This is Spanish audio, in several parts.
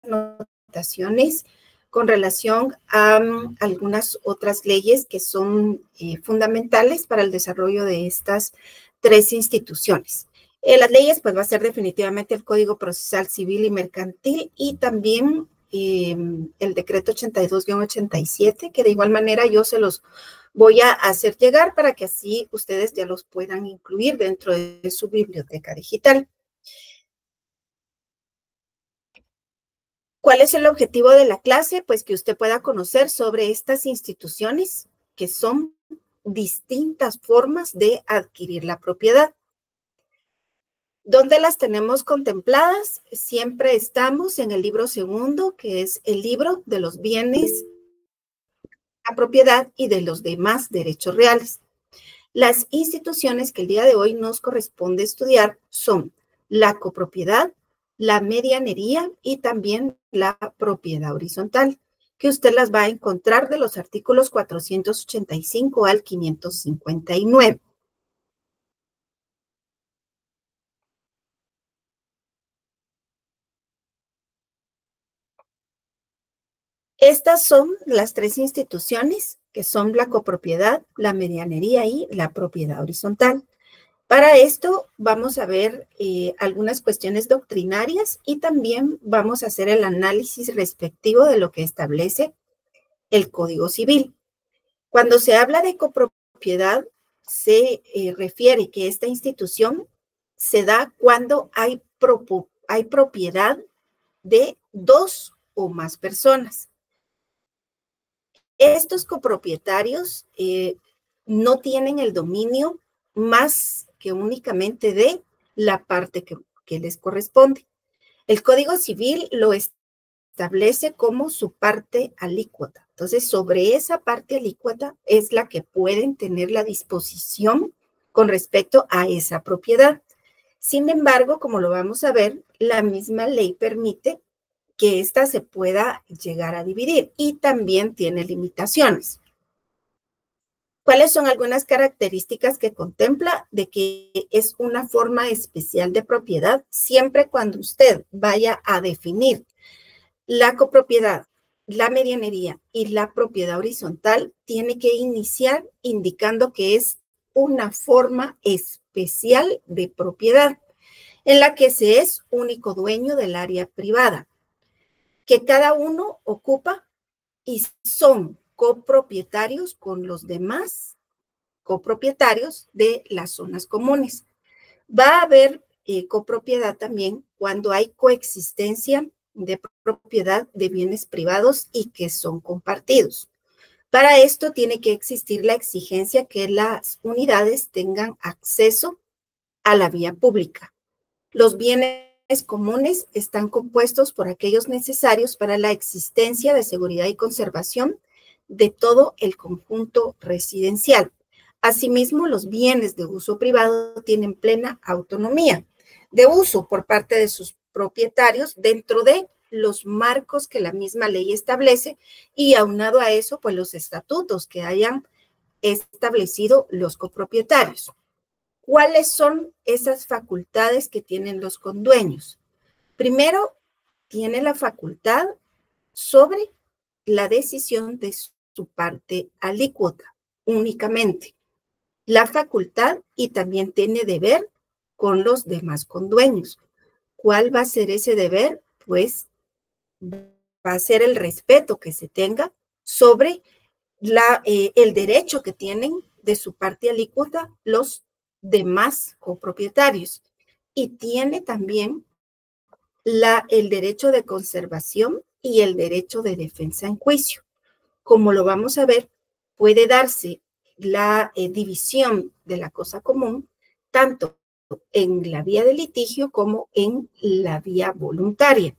anotaciones con relación a algunas otras leyes que son fundamentales para el desarrollo de estas tres instituciones. Las leyes, pues va a ser definitivamente el Código Procesal Civil y Mercantil y también el decreto 82-87, que de igual manera yo se los voy a hacer llegar para que así ustedes ya los puedan incluir dentro de su biblioteca digital. ¿Cuál es el objetivo de la clase? Pues que usted pueda conocer sobre estas instituciones que son distintas formas de adquirir la propiedad. ¿Dónde las tenemos contempladas? Siempre estamos en el libro segundo, que es el libro de los bienes, la propiedad y de los demás derechos reales. Las instituciones que el día de hoy nos corresponde estudiar son la copropiedad, la medianería y también la propiedad horizontal, que usted las va a encontrar de los artículos 485 al 559. Estas son las tres instituciones que son la copropiedad, la medianería y la propiedad horizontal. Para esto vamos a ver algunas cuestiones doctrinarias y también vamos a hacer el análisis respectivo de lo que establece el Código Civil. Cuando se habla de copropiedad, se refiere que esta institución se da cuando hay propiedad de dos o más personas. Estos copropietarios no tienen el dominio más que únicamente de la parte que les corresponde. El Código Civil lo establece como su parte alícuota. Entonces, sobre esa parte alícuota es la que pueden tener la disposición con respecto a esa propiedad. Sin embargo, como lo vamos a ver, la misma ley permite que ésta se pueda llegar a dividir y también tiene limitaciones. ¿Cuáles son algunas características que contempla de que es una forma especial de propiedad? Siempre cuando usted vaya a definir la copropiedad, la medianería y la propiedad horizontal, tiene que iniciar indicando que es una forma especial de propiedad en la que se es único dueño del área privada, que cada uno ocupa y son copropietarios con los demás copropietarios de las zonas comunes. Va a haber copropiedad también cuando hay coexistencia de propiedad de bienes privados y que son compartidos. Para esto tiene que existir la exigencia que las unidades tengan acceso a la vía pública. Los bienes comunes están compuestos por aquellos necesarios para la existencia de seguridad y conservación de todo el conjunto residencial. Asimismo, los bienes de uso privado tienen plena autonomía de uso por parte de sus propietarios dentro de los marcos que la misma ley establece y aunado a eso, pues los estatutos que hayan establecido los copropietarios. ¿Cuáles son esas facultades que tienen los condueños? Primero, tiene la facultad sobre la decisión de su parte alícuota, únicamente. La facultad y también tiene deber con los demás condueños. ¿Cuál va a ser ese deber? Pues va a ser el respeto que se tenga sobre el derecho que tienen de su parte alícuota los demás copropietarios. Y tiene también el derecho de conservación y el derecho de defensa en juicio. Como lo vamos a ver, puede darse la división de la cosa común tanto en la vía de litigio como en la vía voluntaria.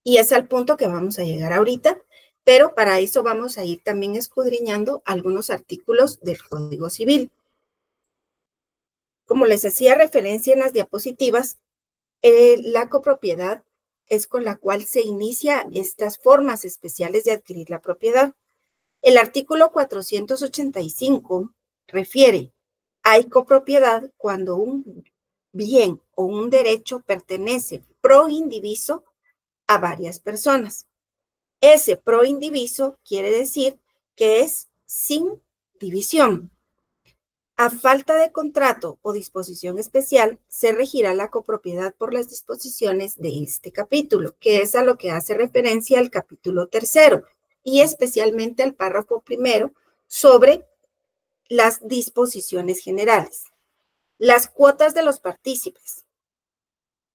Y es al punto que vamos a llegar ahorita, pero para eso vamos a ir también escudriñando algunos artículos del Código Civil. Como les hacía referencia en las diapositivas, la copropiedad es con la cual se inicia estas formas especiales de adquirir la propiedad. El artículo 485 refiere, hay copropiedad cuando un bien o un derecho pertenece pro indiviso a varias personas. Ese pro indiviso quiere decir que es sin división. A falta de contrato o disposición especial, se regirá la copropiedad por las disposiciones de este capítulo, que es a lo que hace referencia al capítulo 3 y especialmente al párrafo 1 sobre las disposiciones generales. Las cuotas de los partícipes.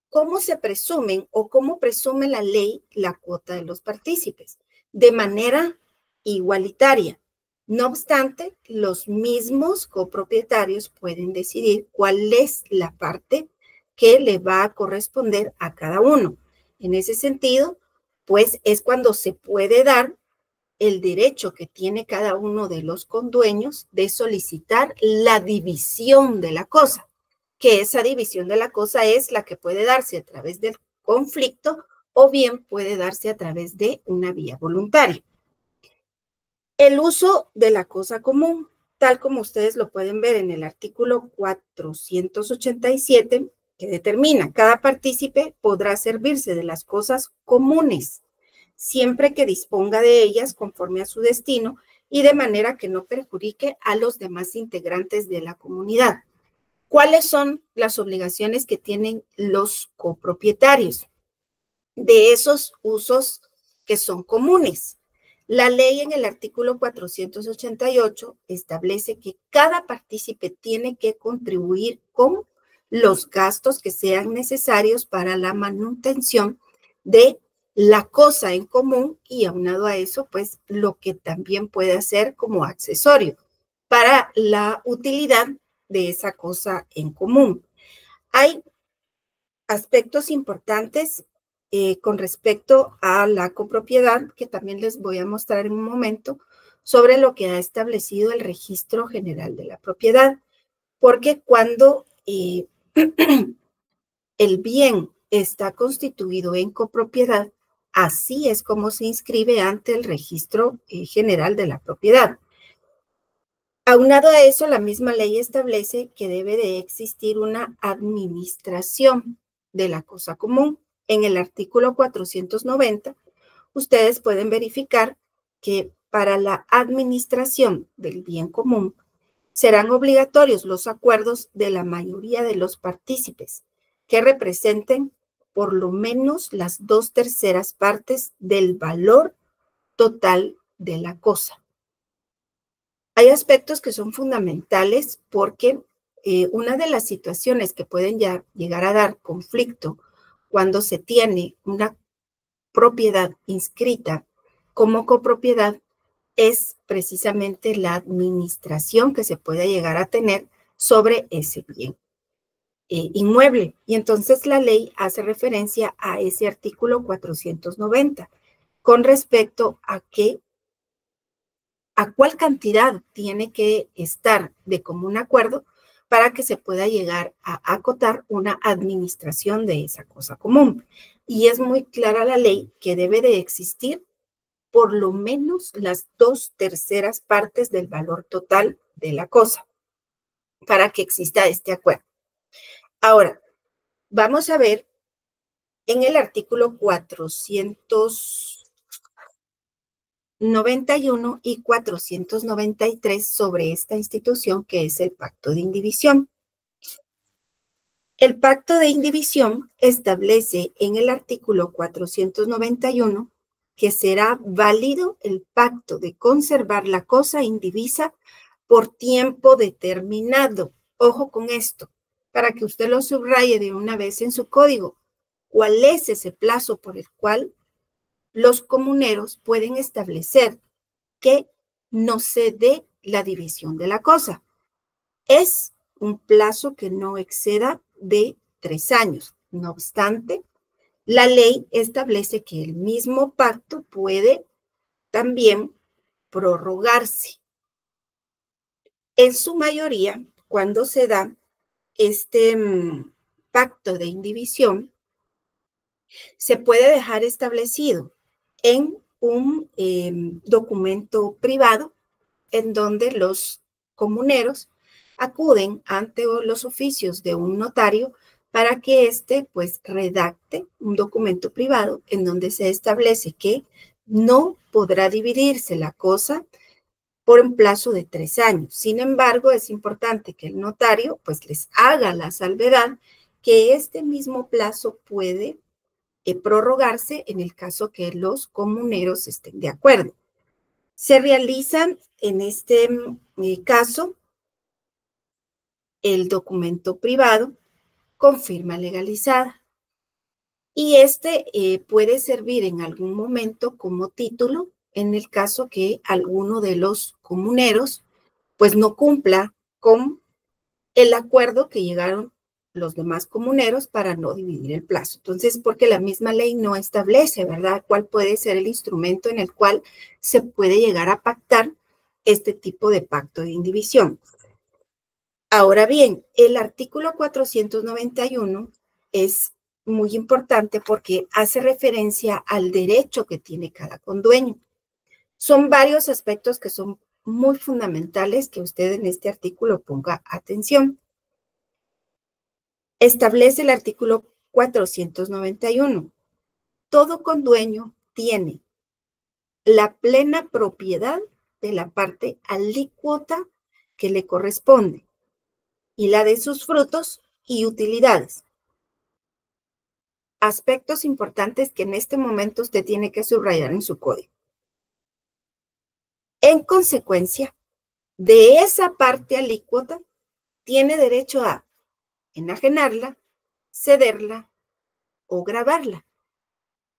¿Cómo se presumen o cómo presume la ley la cuota de los partícipes? De manera igualitaria. No obstante, los mismos copropietarios pueden decidir cuál es la parte que le va a corresponder a cada uno. En ese sentido, pues es cuando se puede dar el derecho que tiene cada uno de los condueños de solicitar la división de la cosa, que esa división de la cosa es la que puede darse a través del conflicto o bien puede darse a través de una vía voluntaria. El uso de la cosa común, tal como ustedes lo pueden ver en el artículo 487, que determina cada partícipe podrá servirse de las cosas comunes, siempre que disponga de ellas conforme a su destino y de manera que no perjudique a los demás integrantes de la comunidad. ¿Cuáles son las obligaciones que tienen los copropietarios de esos usos que son comunes? La ley en el artículo 488 establece que cada partícipe tiene que contribuir con los gastos que sean necesarios para la manutención de la cosa en común y aunado a eso, pues lo que también puede hacer como accesorio para la utilidad de esa cosa en común. Hay aspectos importantes con respecto a la copropiedad, que también les voy a mostrar en un momento, sobre lo que ha establecido el Registro General de la Propiedad, porque cuando el bien está constituido en copropiedad, así es como se inscribe ante el Registro General de la Propiedad. Aunado a eso, la misma ley establece que debe de existir una administración de la cosa común. En el artículo 490, ustedes pueden verificar que para la administración del bien común serán obligatorios los acuerdos de la mayoría de los partícipes que representen por lo menos las 2/3 partes del valor total de la cosa. Hay aspectos que son fundamentales porque una de las situaciones que pueden llegar a dar conflicto cuando se tiene una propiedad inscrita como copropiedad es precisamente la administración que se puede llegar a tener sobre ese bien inmueble. Y entonces la ley hace referencia a ese artículo 490 con respecto a cuál cantidad tiene que estar de común acuerdo para que se pueda llegar a acotar una administración de esa cosa común. Y es muy clara la ley que debe de existir por lo menos las 2/3 partes del valor total de la cosa para que exista este acuerdo. Ahora, vamos a ver en el artículo 491 y 493 sobre esta institución que es el Pacto de Indivisión. El Pacto de Indivisión establece en el artículo 491 que será válido el pacto de conservar la cosa indivisa por tiempo determinado. Ojo con esto, para que usted lo subraye de una vez en su código. ¿Cuál es ese plazo por el cual los comuneros pueden establecer que no se dé la división de la cosa? Es un plazo que no exceda de 3 años. No obstante, la ley establece que el mismo pacto puede también prorrogarse. En su mayoría, cuando se da este pacto de indivisión, se puede dejar establecido en un documento privado en donde los comuneros acuden ante los oficios de un notario para que éste pues redacte un documento privado en donde se establece que no podrá dividirse la cosa por un plazo de 3 años. Sin embargo, es importante que el notario pues les haga la salvedad que este mismo plazo puede prorrogarse en el caso que los comuneros estén de acuerdo. Se realizan en este caso el documento privado con firma legalizada y este puede servir en algún momento como título en el caso que alguno de los comuneros pues no cumpla con el acuerdo que llegaron los demás comuneros para no dividir el plazo. Entonces, porque la misma ley no establece, ¿verdad?, cuál puede ser el instrumento en el cual se puede llegar a pactar este tipo de pacto de indivisión. Ahora bien, el artículo 491 es muy importante porque hace referencia al derecho que tiene cada condueño. Son varios aspectos que son muy fundamentales que usted en este artículo ponga atención. Establece el artículo 491. Todo condueño tiene la plena propiedad de la parte alícuota que le corresponde y la de sus frutos y utilidades. Aspectos importantes que en este momento usted tiene que subrayar en su código. En consecuencia, de esa parte alícuota, tiene derecho a enajenarla, cederla o gravarla,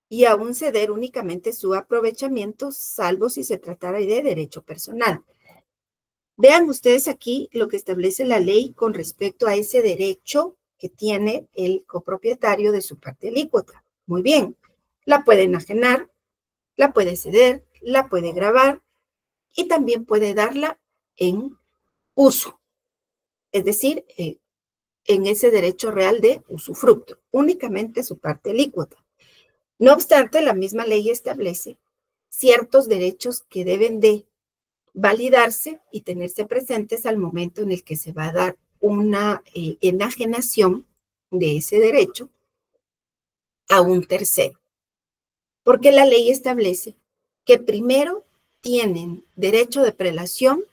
y aún ceder únicamente su aprovechamiento, salvo si se tratara de derecho personal. Vean ustedes aquí lo que establece la ley con respecto a ese derecho que tiene el copropietario de su parte alícuota. Muy bien, la puede enajenar, la puede ceder, la puede gravar y también puede darla en uso, es decir, en ese derecho real de usufructo, únicamente su parte alícuota. No obstante, la misma ley establece ciertos derechos que deben de validarse y tenerse presentes al momento en el que se va a dar una enajenación de ese derecho a un tercero. Porque la ley establece que primero tienen derecho de prelación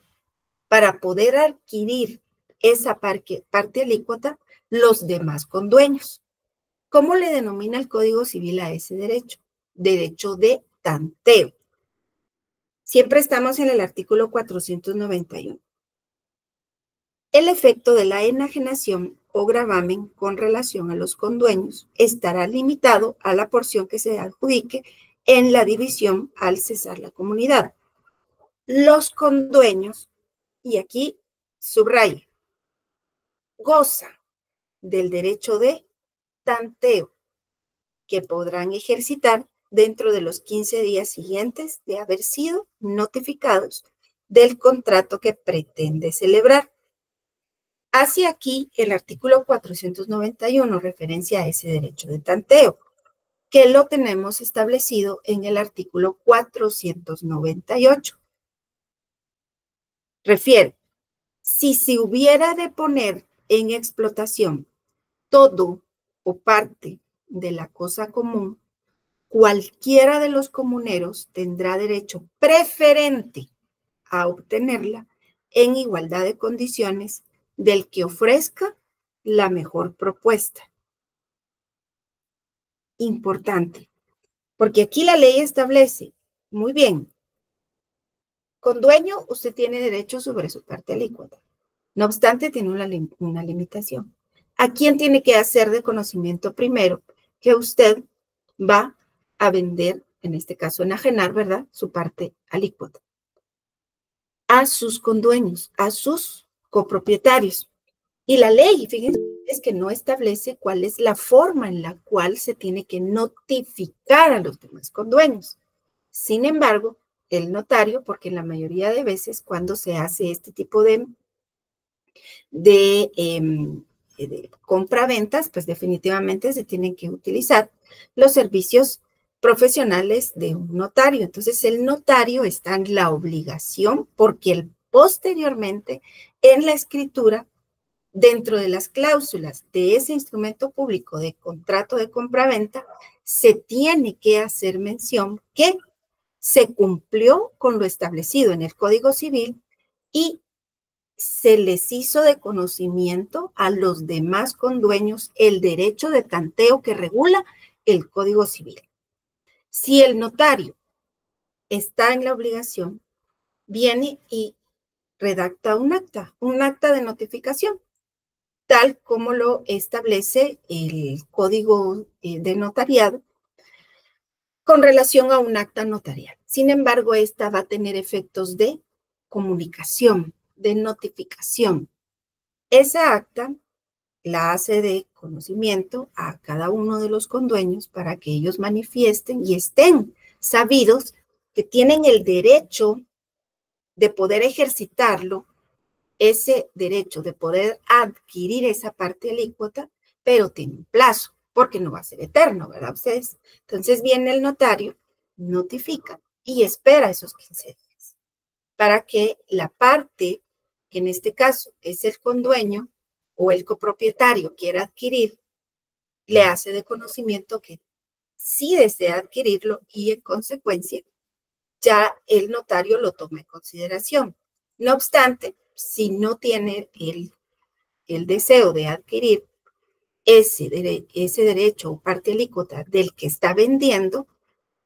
para poder adquirir esa parte alícuota los demás condueños. ¿Cómo le denomina el Código Civil a ese derecho? Derecho de tanteo. Siempre estamos en el artículo 491. El efecto de la enajenación o gravamen con relación a los condueños estará limitado a la porción que se adjudique en la división al cesar la comunidad. Los condueños, y aquí subraya, goza del derecho de tanteo que podrán ejercitar dentro de los 15 días siguientes de haber sido notificados del contrato que pretende celebrar. Hace aquí el artículo 491 referencia a ese derecho de tanteo, que lo tenemos establecido en el artículo 498. Refiere, si se hubiera de poner en explotación todo o parte de la cosa común, cualquiera de los comuneros tendrá derecho preferente a obtenerla en igualdad de condiciones del que ofrezca la mejor propuesta. Importante, porque aquí la ley establece, muy bien, con dueño usted tiene derecho sobre su parte alícuota. No obstante, tiene una limitación. ¿A quién tiene que hacer de conocimiento primero que usted va a vender, en este caso enajenar, ¿verdad?, su parte alícuota? A sus condueños, a sus copropietarios. Y la ley, fíjense, es que no establece cuál es la forma en la cual se tiene que notificar a los demás condueños. Sin embargo, el notario, porque en la mayoría de veces cuando se hace este tipo de compraventas, pues definitivamente se tienen que utilizar los servicios profesionales de un notario. Entonces, el notario está en la obligación, porque él posteriormente en la escritura Dentro de las cláusulas de ese instrumento público de contrato de compraventa, se tiene que hacer mención que se cumplió con lo establecido en el Código Civil y se les hizo de conocimiento a los demás condueños el derecho de tanteo que regula el Código Civil. Si el notario está en la obligación, viene y redacta un acta de notificación, tal como lo establece el Código de Notariado con relación a un acta notarial. Sin embargo, esta va a tener efectos de comunicación, de notificación. Esa acta la hace de conocimiento a cada uno de los condueños para que ellos manifiesten y estén sabidos que tienen el derecho de poder ejercitarlo, ese derecho de poder adquirir esa parte alícuota, pero tiene un plazo, porque no va a ser eterno, ¿verdad ustedes? Entonces viene el notario, notifica y espera esos 15 días para que la parte, que en este caso es el condueño o el copropietario, quiera adquirir, le hace de conocimiento que sí desea adquirirlo y en consecuencia ya el notario lo toma en consideración. No obstante, si no tiene el deseo de adquirir ese derecho o parte alícuota del que está vendiendo,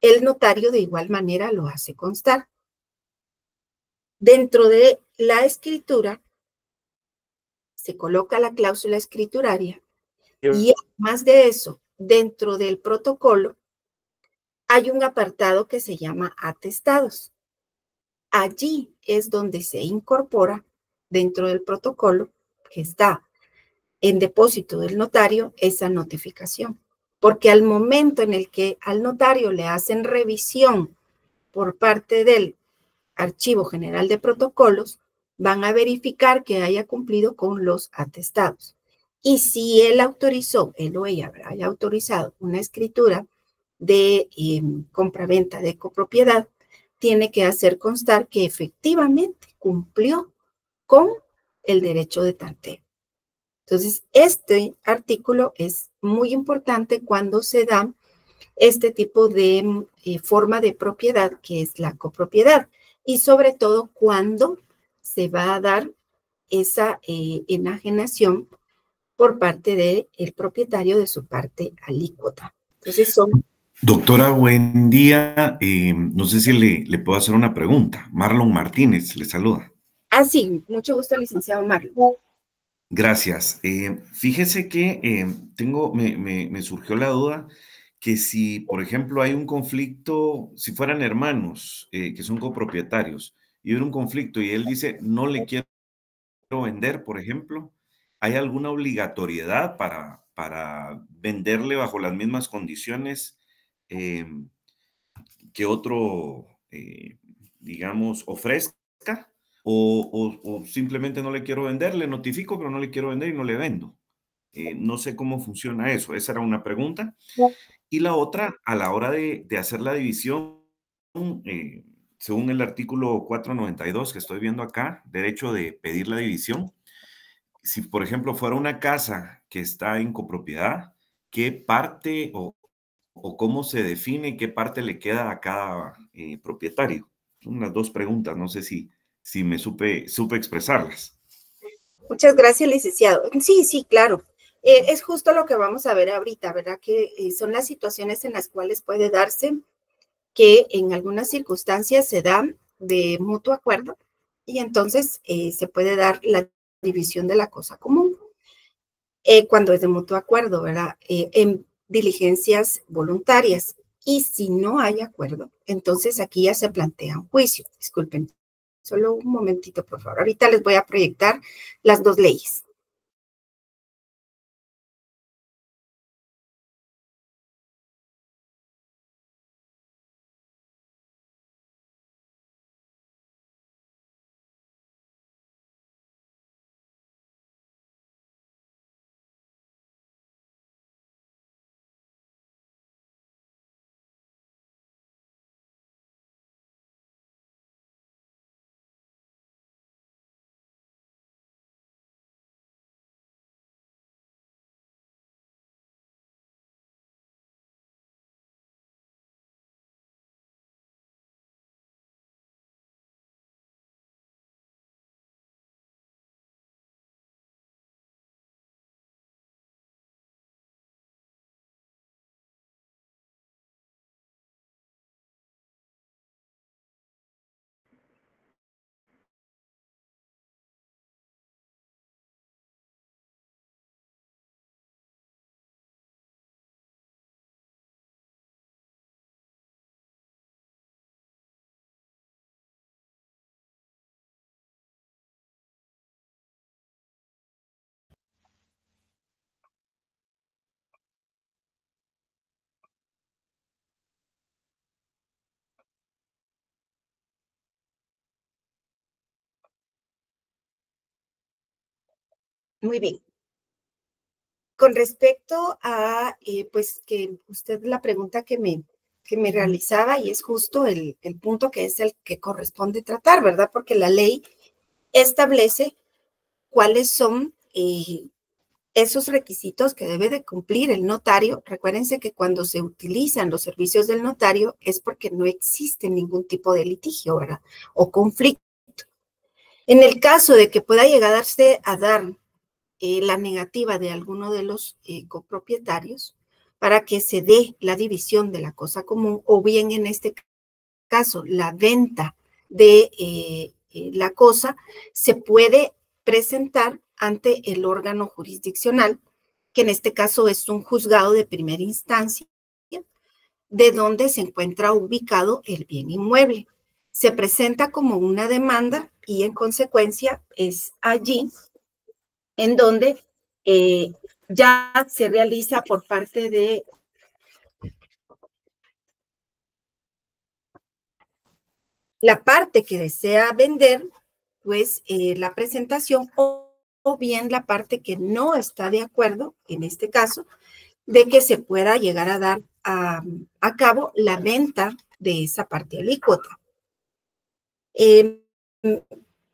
el notario de igual manera lo hace constar. Dentro de la escritura se coloca la cláusula escrituraria y además de eso, dentro del protocolo hay un apartado que se llama atestados. Allí es donde se incorpora dentro del protocolo que está en depósito del notario esa notificación. Porque al momento en el que al notario le hacen revisión por parte del Archivo General de Protocolos, van a verificar que haya cumplido con los atestados. Y si él autorizó, él o ella haya autorizado una escritura de compraventa de copropiedad, tiene que hacer constar que efectivamente cumplió con el derecho de tanteo. Entonces, este artículo es muy importante cuando se da este tipo de forma de propiedad que es la copropiedad y sobre todo cuando se va a dar esa enajenación por parte del propietario de su parte alícuota. Entonces son... Doctora, buen día. No sé si le puedo hacer una pregunta. Marlon Martínez le saluda. Sí, mucho gusto, licenciado Marlon. Gracias. Fíjese que me surgió la duda que si, por ejemplo, hay un conflicto, si fueran hermanos que son copropietarios y hubiera un conflicto y él dice, no le quiero vender, por ejemplo, ¿hay alguna obligatoriedad para venderle bajo las mismas condiciones que otro, digamos, ofrezca? O simplemente no le quiero vender, le notifico, pero no le quiero vender y no le vendo. No sé cómo funciona eso. Esa era una pregunta. Y la otra, a la hora de hacer la división, eh, según el artículo 492 que estoy viendo acá, derecho de pedir la división, si por ejemplo fuera una casa que está en copropiedad, ¿qué parte o cómo se define qué parte le queda a cada propietario? Son las dos preguntas, no sé si me supe expresarlas. Muchas gracias, licenciado. Sí, sí, claro. Es justo lo que vamos a ver ahorita, ¿verdad? Que son las situaciones en las cuales puede darse que en algunas circunstancias se da de mutuo acuerdo y entonces se puede dar la división de la cosa común. Cuando es de mutuo acuerdo, ¿verdad? En diligencias voluntarias. Y si no hay acuerdo, entonces aquí ya se plantea un juicio. Disculpen, solo un momentito, por favor. Ahorita les voy a proyectar las dos leyes. Muy bien. Con respecto a, pues, que usted la pregunta que me realizaba, y es justo el punto que es el que corresponde tratar, ¿verdad? Porque la ley establece cuáles son esos requisitos que debe de cumplir el notario. Recuérdense que cuando se utilizan los servicios del notario es porque no existe ningún tipo de litigio, ¿verdad? O conflicto. En el caso de que pueda llegarse a dar la negativa de alguno de los copropietarios para que se dé la división de la cosa común, o bien en este caso la venta de la cosa, se puede presentar ante el órgano jurisdiccional, que en este caso es un juzgado de primera instancia, de donde se encuentra ubicado el bien inmueble. Se presenta como una demanda y en consecuencia es allí en donde ya se realiza por parte de la parte que desea vender, pues la presentación, o bien la parte que no está de acuerdo, en este caso, de que se pueda llegar a dar a cabo la venta de esa parte alícuota.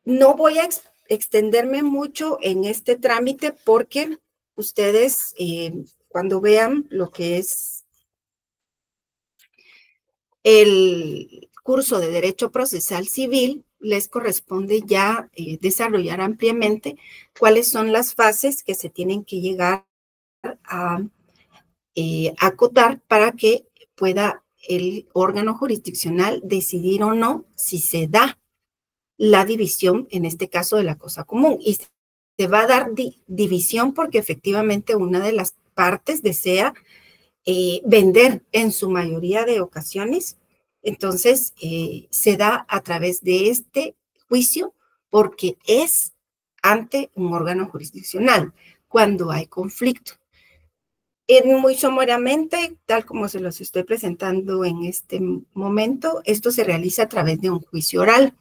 No voy a extenderme mucho en este trámite porque ustedes, cuando vean lo que es el curso de Derecho Procesal Civil, les corresponde ya desarrollar ampliamente cuáles son las fases que se tienen que llegar a acotar para que pueda el órgano jurisdiccional decidir o no si se da la división, en este caso de la cosa común. Y se va a dar división porque efectivamente una de las partes desea vender en su mayoría de ocasiones. Entonces, se da a través de este juicio porque es ante un órgano jurisdiccional cuando hay conflicto. Muy someramente, tal como se los estoy presentando en este momento, esto se realiza a través de un juicio oral,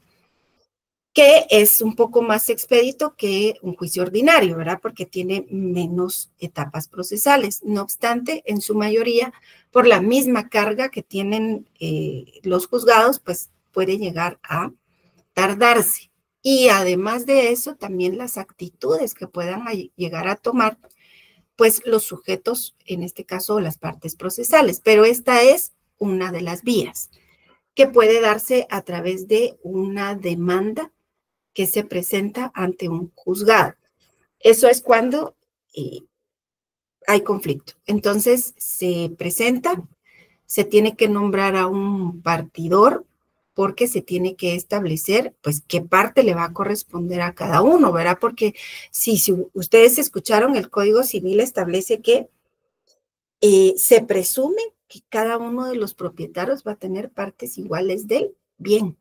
que es un poco más expedito que un juicio ordinario, ¿verdad? Porque tiene menos etapas procesales. No obstante, en su mayoría, por la misma carga que tienen los juzgados, pues puede llegar a tardarse. Y además de eso, también las actitudes que puedan llegar a tomar, pues los sujetos, en este caso, las partes procesales. Pero esta es una de las vías que puede darse a través de una demanda que se presenta ante un juzgado. Eso es cuando hay conflicto. Entonces, se presenta, se tiene que nombrar a un partidor porque se tiene que establecer, pues, qué parte le va a corresponder a cada uno, ¿verdad? Porque si ustedes escucharon, el Código Civil establece que se presume que cada uno de los propietarios va a tener partes iguales del bien.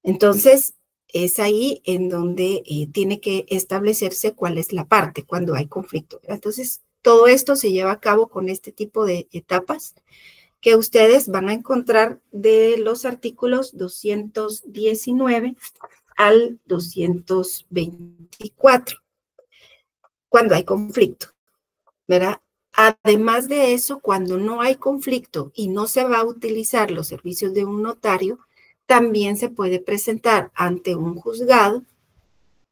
Entonces, es ahí en donde tiene que establecerse cuál es la parte cuando hay conflicto. Entonces, todo esto se lleva a cabo con este tipo de etapas que ustedes van a encontrar de los artículos 219 al 224, cuando hay conflicto, ¿verdad? Además de eso, cuando no hay conflicto y no se va a utilizar los servicios de un notario, también se puede presentar ante un juzgado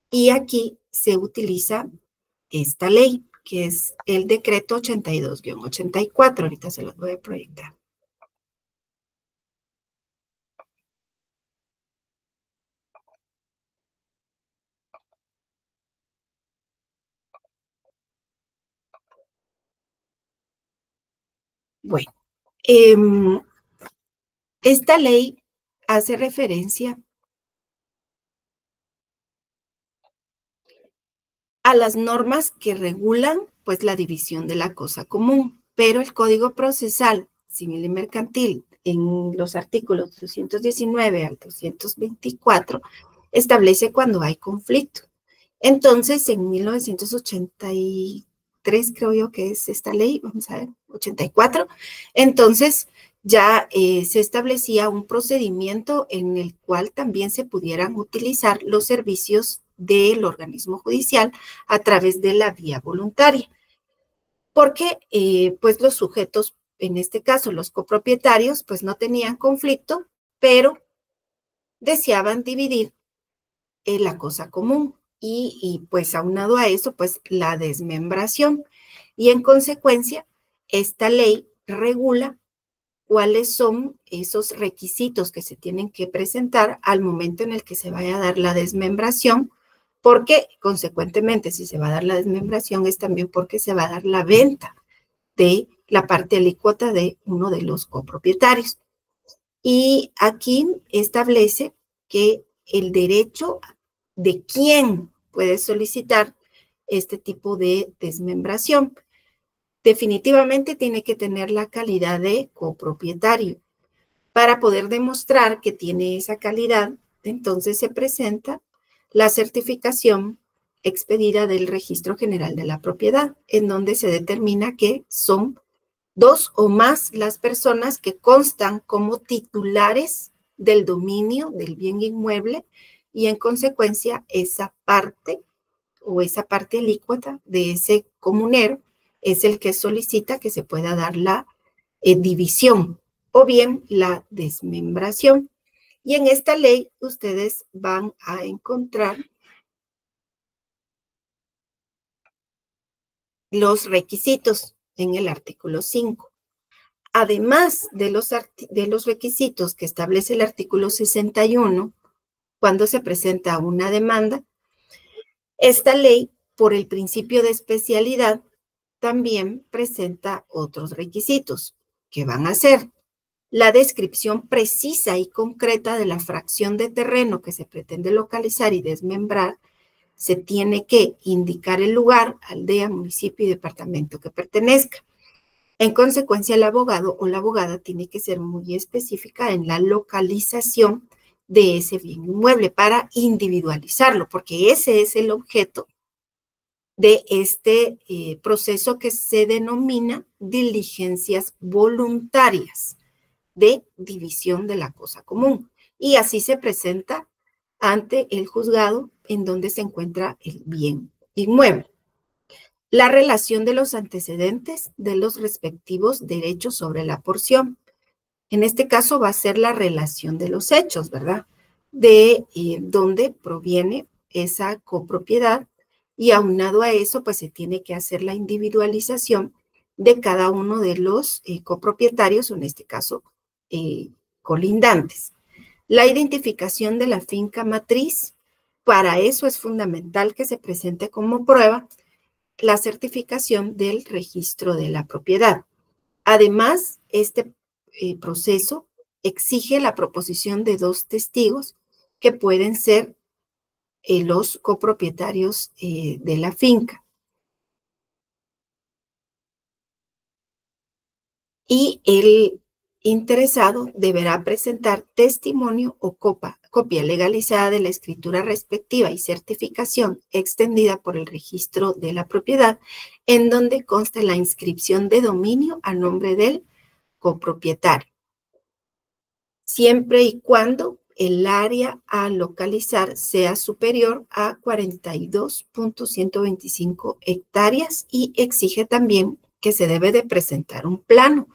y aquí se utiliza esta ley, que es el decreto 82-84. Ahorita se los voy a proyectar. Bueno, esta ley hace referencia a las normas que regulan, pues, la división de la cosa común, pero el Código Procesal Civil y Mercantil, en los artículos 219 al 224, establece cuando hay conflicto. Entonces, en 1983, creo yo que es esta ley, vamos a ver, 84, entonces ya se establecía un procedimiento en el cual también se pudieran utilizar los servicios del organismo judicial a través de la vía voluntaria. Porque pues los sujetos, en este caso los copropietarios, pues no tenían conflicto, pero deseaban dividir la cosa común y pues aunado a eso, pues la desmembración. Y en consecuencia, esta ley regula cuáles son esos requisitos que se tienen que presentar al momento en el que se vaya a dar la desmembración, porque consecuentemente si se va a dar la desmembración es también porque se va a dar la venta de la parte alícuota de uno de los copropietarios. Y aquí establece que el derecho de quién puede solicitar este tipo de desmembración. Definitivamente tiene que tener la calidad de copropietario. Para poder demostrar que tiene esa calidad, entonces se presenta la certificación expedida del Registro General de la Propiedad, en donde se determina que son 2 o más las personas que constan como titulares del dominio del bien inmueble y en consecuencia esa parte o esa parte alícuota de ese comunero es el que solicita que se pueda dar la división o bien la desmembración. Y en esta ley ustedes van a encontrar los requisitos en el artículo 5. Además de los requisitos que establece el artículo 61, cuando se presenta una demanda, esta ley, por el principio de especialidad, también presenta otros requisitos, que van a ser la descripción precisa y concreta de la fracción de terreno que se pretende localizar y desmembrar. Se tiene que indicar el lugar, aldea, municipio y departamento que pertenezca. En consecuencia, el abogado o la abogada tiene que ser muy específica en la localización de ese bien inmueble para individualizarlo, porque ese es el objeto de este proceso que se denomina diligencias voluntarias de división de la cosa común. Y así se presenta ante el juzgado en donde se encuentra el bien inmueble. La relación de los antecedentes de los respectivos derechos sobre la porción. En este caso va a ser la relación de los hechos, ¿verdad? De dónde proviene esa copropiedad y aunado a eso, pues se tiene que hacer la individualización de cada uno de los copropietarios, o en este caso, colindantes. La identificación de la finca matriz, para eso es fundamental que se presente como prueba la certificación del registro de la propiedad. Además, este proceso exige la proposición de 2 testigos que pueden ser los copropietarios de la finca. Y el interesado deberá presentar testimonio o copia legalizada de la escritura respectiva y certificación extendida por el registro de la propiedad, en donde consta la inscripción de dominio a nombre del copropietario, siempre y cuando el área a localizar sea superior a 42.125 hectáreas y exige también que se debe de presentar un plano.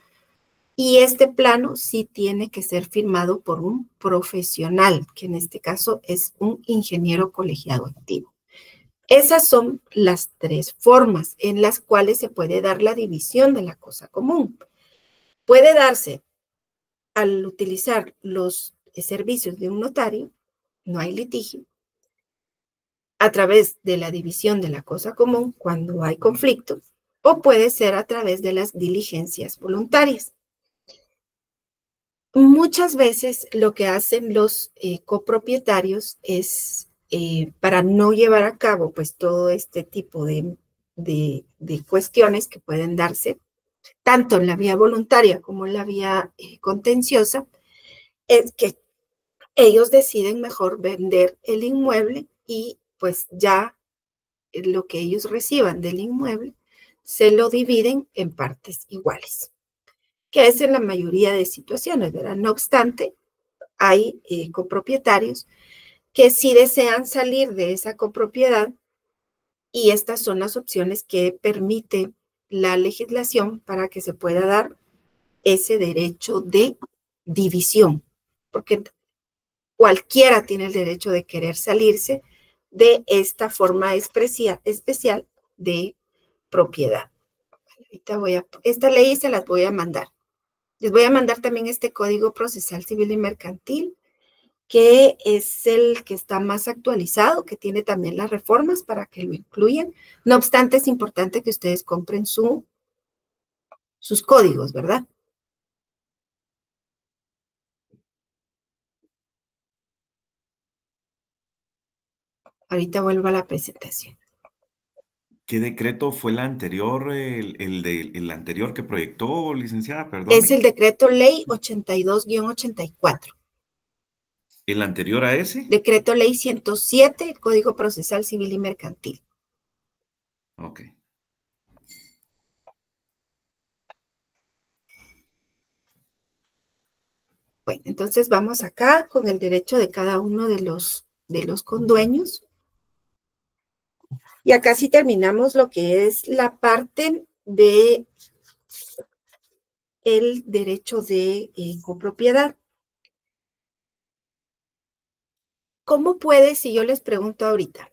Y este plano sí tiene que ser firmado por un profesional, que en este caso es un ingeniero colegiado activo. Esas son las 3 formas en las cuales se puede dar la división de la cosa común. Puede darse al utilizar los servicios de un notario, no hay litigio, a través de la división de la cosa común cuando hay conflicto, o puede ser a través de las diligencias voluntarias. Muchas veces lo que hacen los copropietarios es, para no llevar a cabo pues todo este tipo de cuestiones que pueden darse, tanto en la vía voluntaria como en la vía contenciosa, es que ellos deciden mejor vender el inmueble y pues ya lo que ellos reciban del inmueble se lo dividen en partes iguales, que es en la mayoría de situaciones, ¿verdad? No obstante, hay copropietarios que sí desean salir de esa copropiedad, y estas son las opciones que permite la legislación para que se pueda dar ese derecho de división, porque cualquiera tiene el derecho de querer salirse de esta forma especial de propiedad. Ahorita esta ley se las voy a mandar. Les voy a mandar también este Código Procesal Civil y Mercantil, que es el que está más actualizado, que tiene también las reformas para que lo incluyan. No obstante, es importante que ustedes compren sus códigos, ¿verdad? Ahorita vuelvo a la presentación. ¿Qué decreto fue el anterior, el anterior que proyectó, licenciada? Perdón. Es el decreto ley 82-84. ¿El anterior a ese? Decreto ley 107, Código Procesal Civil y Mercantil. Ok. Bueno, entonces vamos acá con el derecho de cada uno de los condueños. Y acá sí terminamos lo que es la parte de el derecho de copropiedad. ¿Cómo puede, si yo les pregunto ahorita,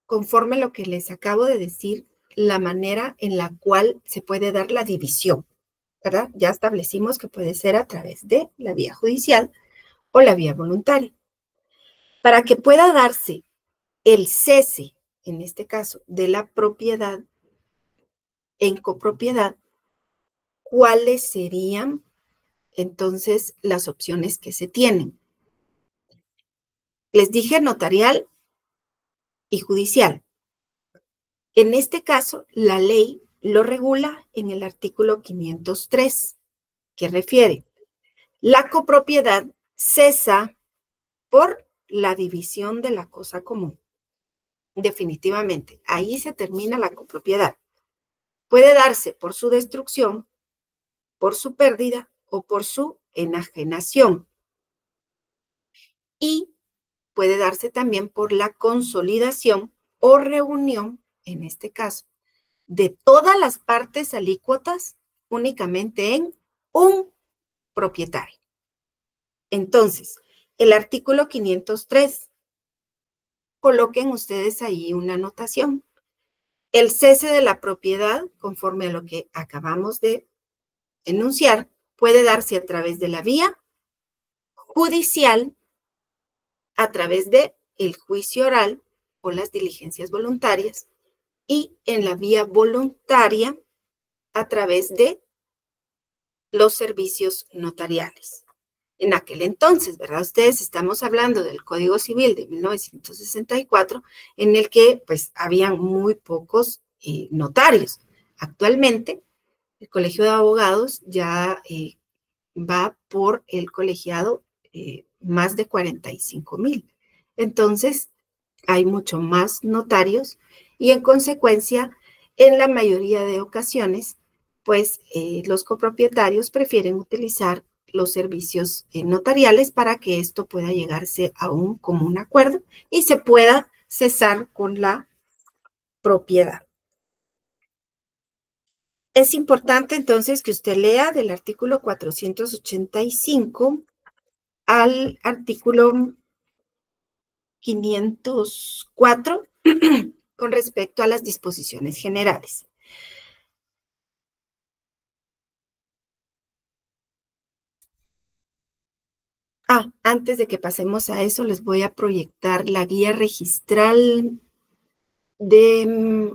conforme lo que les acabo de decir, la manera en la cual se puede dar la división, ¿verdad? Ya establecimos que puede ser a través de la vía judicial o la vía voluntaria. Para que pueda darse el cese, en este caso, de la propiedad en copropiedad, ¿cuáles serían entonces las opciones que se tienen? Les dije notarial y judicial. En este caso, la ley lo regula en el artículo 503, que refiere: la copropiedad cesa por la división de la cosa común. Definitivamente, ahí se termina la copropiedad. Puede darse por su destrucción, por su pérdida o por su enajenación. Y puede darse también por la consolidación o reunión, en este caso, de todas las partes alícuotas únicamente en un propietario. Entonces, el artículo 503, coloquen ustedes ahí una anotación. El cese de la propiedad, conforme a lo que acabamos de enunciar, puede darse a través de la vía judicial, a través de el juicio oral o las diligencias voluntarias, y en la vía voluntaria a través de los servicios notariales. En aquel entonces, ¿verdad? Ustedes, estamos hablando del Código Civil de 1964, en el que pues habían muy pocos notarios. Actualmente, el Colegio de Abogados ya va por el colegiado más de 45,000. Entonces, hay mucho más notarios y en consecuencia, en la mayoría de ocasiones, pues los copropietarios prefieren utilizar los servicios notariales para que esto pueda llegarse a un común acuerdo y se pueda cesar con la propiedad. Es importante entonces que usted lea del artículo 485 al artículo 504 con respecto a las disposiciones generales. Antes de que pasemos a eso, les voy a proyectar la guía registral de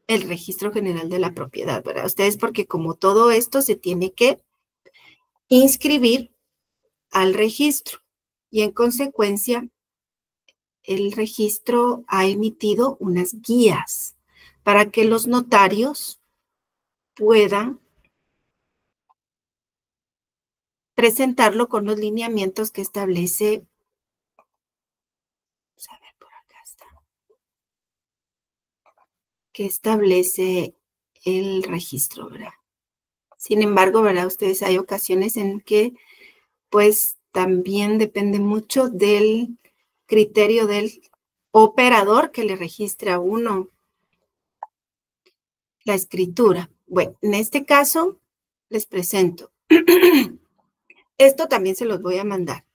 el Registro General de la Propiedad, ¿verdad? Ustedes, porque como todo esto se tiene que inscribir al registro y en consecuencia el registro ha emitido unas guías para que los notarios puedan presentarlo con los lineamientos que establece, vamos a ver, por acá está, que establece el registro, ¿verdad? Sin embargo, ¿verdad? Ustedes, hay ocasiones en que, pues, también depende mucho del criterio del operador que le registre a uno la escritura. Bueno, en este caso les presento. Esto también se los voy a mandar,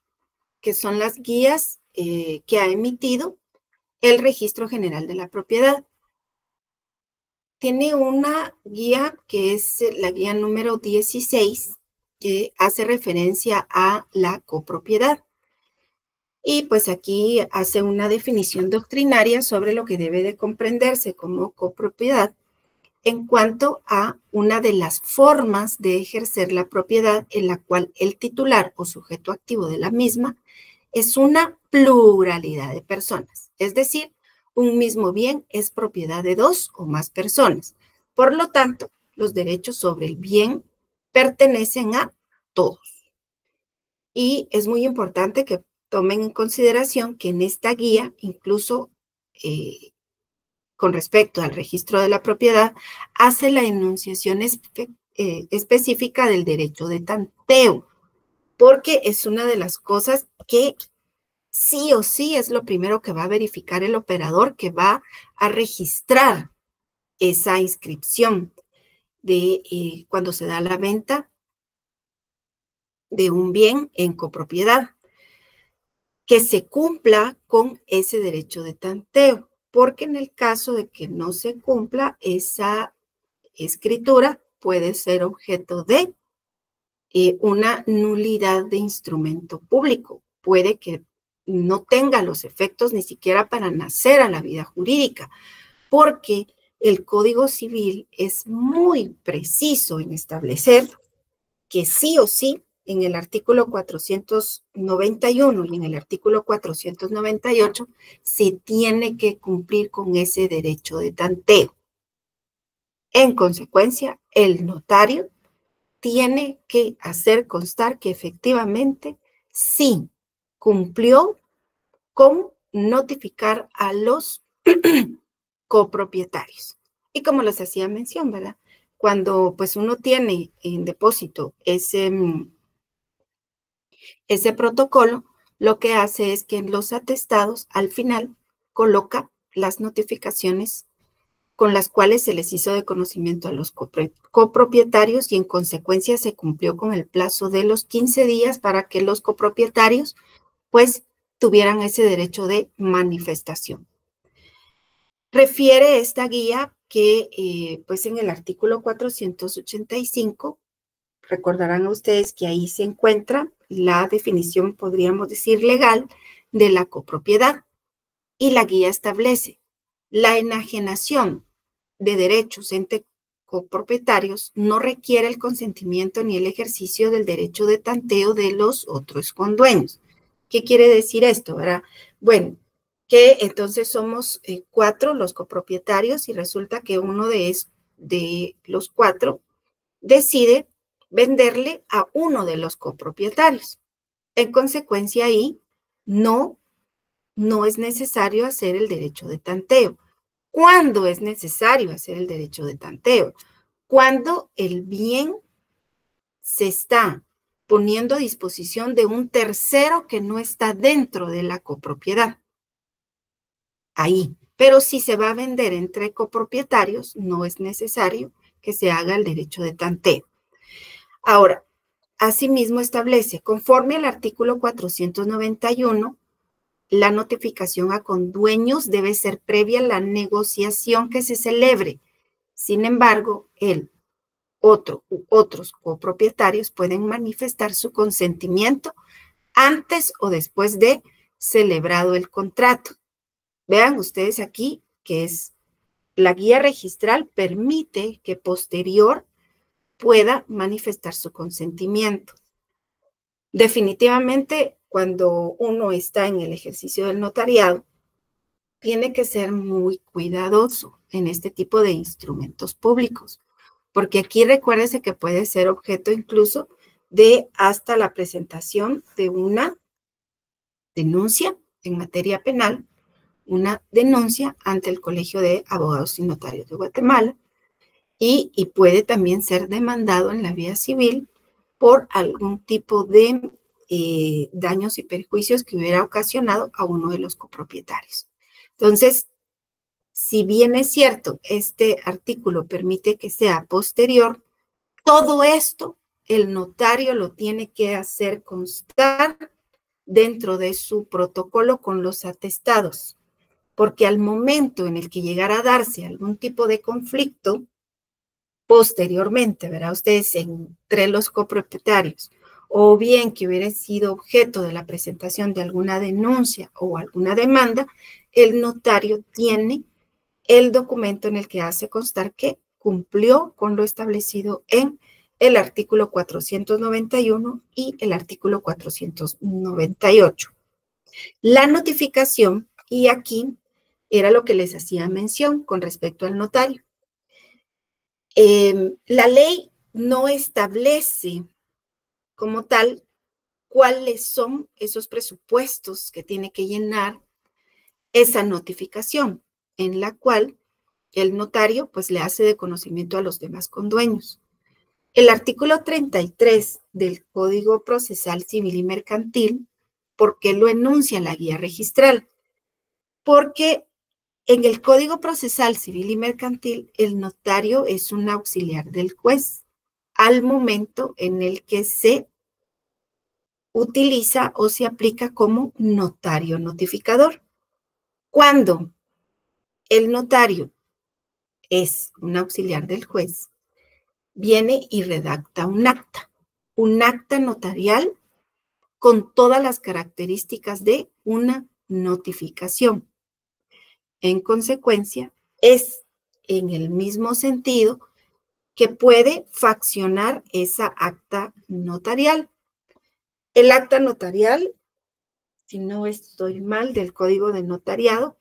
que son las guías que ha emitido el Registro General de la Propiedad. Tiene una guía que es la guía número 16, que hace referencia a la copropiedad. Y pues aquí hace una definición doctrinaria sobre lo que debe de comprenderse como copropiedad en cuanto a una de las formas de ejercer la propiedad en la cual el titular o sujeto activo de la misma es una pluralidad de personas. Es decir, un mismo bien es propiedad de dos o más personas. Por lo tanto, los derechos sobre el bien pertenecen a todos. Y es muy importante que tomen en consideración que en esta guía, incluso con respecto al registro de la propiedad, hace la enunciación específica del derecho de tanteo, porque es una de las cosas que sí o sí es lo primero que va a verificar el operador que va a registrar esa inscripción de cuando se da la venta de un bien en copropiedad, que se cumpla con ese derecho de tanteo, porque en el caso de que no se cumpla esa escritura puede ser objeto de una nulidad de instrumento público. Puede que no tenga los efectos ni siquiera para nacer a la vida jurídica, porque el Código Civil es muy preciso en establecer que sí o sí en el artículo 491 y en el artículo 498 se tiene que cumplir con ese derecho de tanteo. En consecuencia, el notario tiene que hacer constar que efectivamente sí cumplió con notificar a los copropietarios. Y como les hacía mención, ¿verdad? Cuando pues uno tiene en depósito ese protocolo, lo que hace es que en los atestados al final coloca las notificaciones con las cuales se les hizo de conocimiento a los copropietarios y en consecuencia se cumplió con el plazo de los 15 días para que los copropietarios pues tuvieran ese derecho de manifestación. Refiere esta guía que pues en el artículo 485, recordarán ustedes que ahí se encuentra la definición, podríamos decir, legal de la copropiedad. Y la guía establece la enajenación de derechos entre copropietarios no requiere el consentimiento ni el ejercicio del derecho de tanteo de los otros condueños. ¿Qué quiere decir esto, verdad? Bueno, que entonces somos 4 los copropietarios y resulta que uno de los 4 decide venderle a uno de los copropietarios. En consecuencia, ahí no es necesario hacer el derecho de tanteo. ¿Cuándo es necesario hacer el derecho de tanteo? Cuando el bien se está poniendo a disposición de un tercero que no está dentro de la copropiedad. Ahí. Pero si se va a vender entre copropietarios, no es necesario que se haga el derecho de tanteo. Ahora, asimismo establece, conforme al artículo 491, la notificación a condueños debe ser previa a la negociación que se celebre. Sin embargo, el otro u otros copropietarios pueden manifestar su consentimiento antes o después de celebrado el contrato. Vean ustedes aquí que es la guía registral permite que posterior pueda manifestar su consentimiento. Definitivamente, cuando uno está en el ejercicio del notariado, tiene que ser muy cuidadoso en este tipo de instrumentos públicos, porque aquí recuérdese que puede ser objeto incluso de hasta la presentación de una denuncia en materia penal, una denuncia ante el Colegio de Abogados y Notarios de Guatemala, y puede también ser demandado en la vía civil por algún tipo de daños y perjuicios que hubiera ocasionado a uno de los copropietarios. Entonces, si bien es cierto, este artículo permite que sea posterior, todo esto el notario lo tiene que hacer constar dentro de su protocolo con los atestados, porque al momento en el que llegara a darse algún tipo de conflicto, posteriormente, verá ustedes, entre los copropietarios, o bien que hubiera sido objeto de la presentación de alguna denuncia o alguna demanda, el notario tiene el documento en el que hace constar que cumplió con lo establecido en el artículo 491 y el artículo 498. La notificación, y aquí era lo que les hacía mención con respecto al notario. La ley no establece como tal cuáles son esos presupuestos que tiene que llenar esa notificación, en la cual el notario pues le hace de conocimiento a los demás condueños. El artículo 33 del Código Procesal Civil y Mercantil, ¿por qué lo enuncia la guía registral? Porque en el Código Procesal Civil y Mercantil, el notario es un auxiliar del juez al momento en el que se utiliza o se aplica como notario notificador. Cuando el notario es un auxiliar del juez, viene y redacta un acta notarial con todas las características de una notificación. En consecuencia, es en el mismo sentido que puede faccionar esa acta notarial. El acta notarial, si no estoy mal, del Código de Notariado,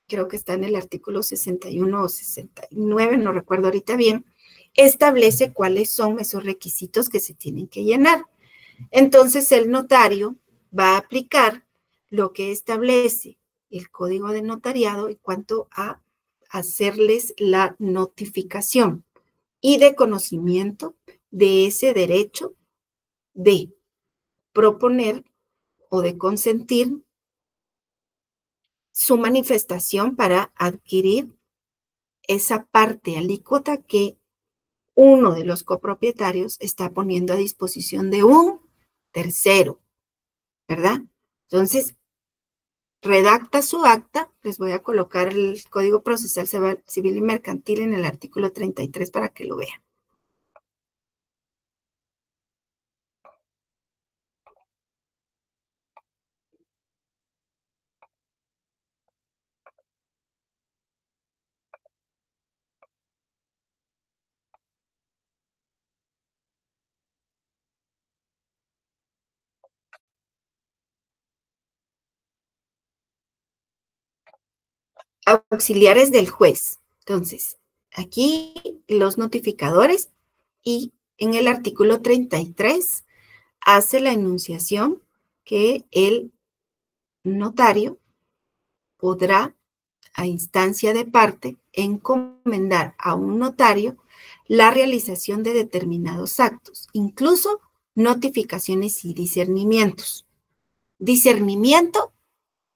creo que está en el artículo 61 o 69, no recuerdo ahorita bien, establece cuáles son esos requisitos que se tienen que llenar. Entonces, el notario va a aplicar lo que establece el Código de Notariado en cuanto a hacerles la notificación y de conocimiento de ese derecho de proponer o de consentir su manifestación para adquirir esa parte alícuota que uno de los copropietarios está poniendo a disposición de un tercero, ¿verdad? Entonces, redacta su acta, les voy a colocar el Código Procesal Civil y Mercantil en el artículo 33 para que lo vean. Auxiliares del juez. Entonces, aquí los notificadores y en el artículo 33 hace la enunciación que el notario podrá, a instancia de parte, encomendar a un notario la realización de determinados actos, incluso notificaciones y discernimientos. Discernimiento,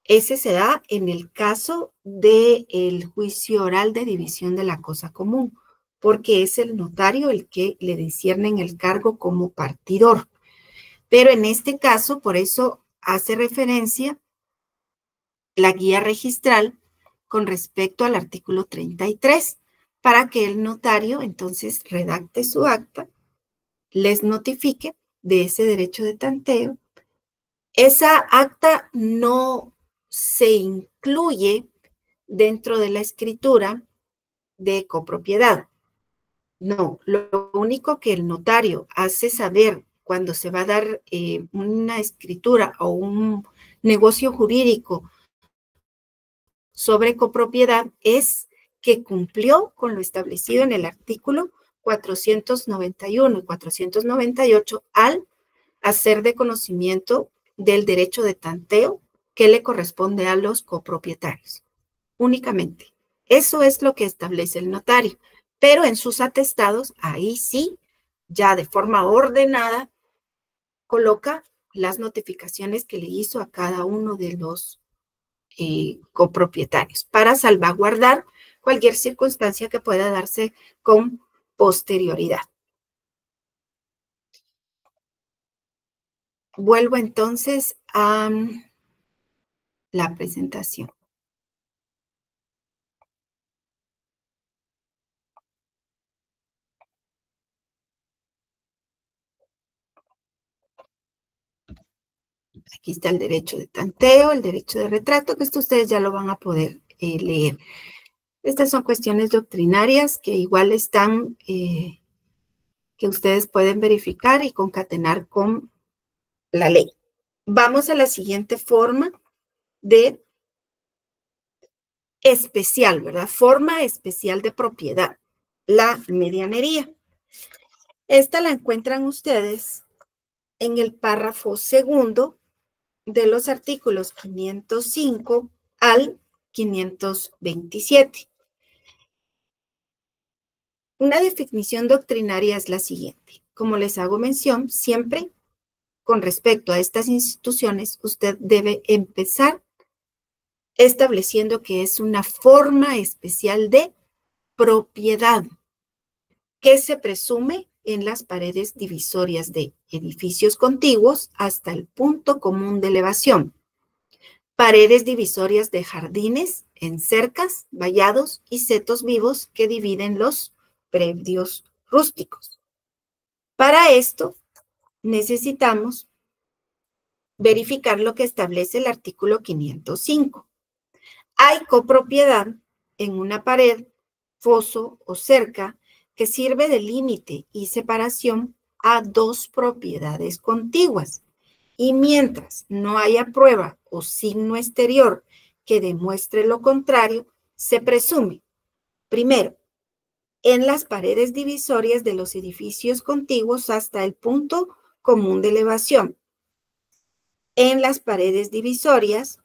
ese se da en el caso del juicio oral de división de la cosa común, porque es el notario el que le discierne en el cargo como partidor. Pero en este caso, por eso hace referencia la guía registral con respecto al artículo 33, para que el notario entonces redacte su acta, les notifique de ese derecho de tanteo. Esa acta no se incluye dentro de la escritura de copropiedad. No, lo único que el notario hace saber cuando se va a dar una escritura o un negocio jurídico sobre copropiedad es que cumplió con lo establecido en el artículo 491 y 498 al hacer de conocimiento del derecho de tanteo que le corresponde a los copropietarios. Únicamente. Eso es lo que establece el notario. Pero en sus atestados, ahí sí, ya de forma ordenada, coloca las notificaciones que le hizo a cada uno de los copropietarios para salvaguardar cualquier circunstancia que pueda darse con posterioridad. Vuelvo entonces a la presentación. Aquí está el derecho de tanteo, el derecho de retrato, que esto ustedes ya lo van a poder leer. Estas son cuestiones doctrinarias que igual están, que ustedes pueden verificar y concatenar con la ley. Vamos a la siguiente forma de especial, ¿verdad? Forma especial de propiedad, la medianería. Esta la encuentran ustedes en el párrafo segundo de los artículos 505 al 527. Una definición doctrinaria es la siguiente. Como les hago mención, siempre con respecto a estas instituciones, usted debe empezar estableciendo que es una forma especial de propiedad que se presume en las paredes divisorias de edificios contiguos hasta el punto común de elevación, paredes divisorias de jardines, en cercas, vallados y setos vivos que dividen los predios rústicos. Para esto necesitamos verificar lo que establece el artículo 505. Hay copropiedad en una pared, foso o cerca que sirve de límite y separación a dos propiedades contiguas. Y mientras no haya prueba o signo exterior que demuestre lo contrario, se presume, primero, en las paredes divisorias de los edificios contiguos hasta el punto común de elevación, en las paredes divisorias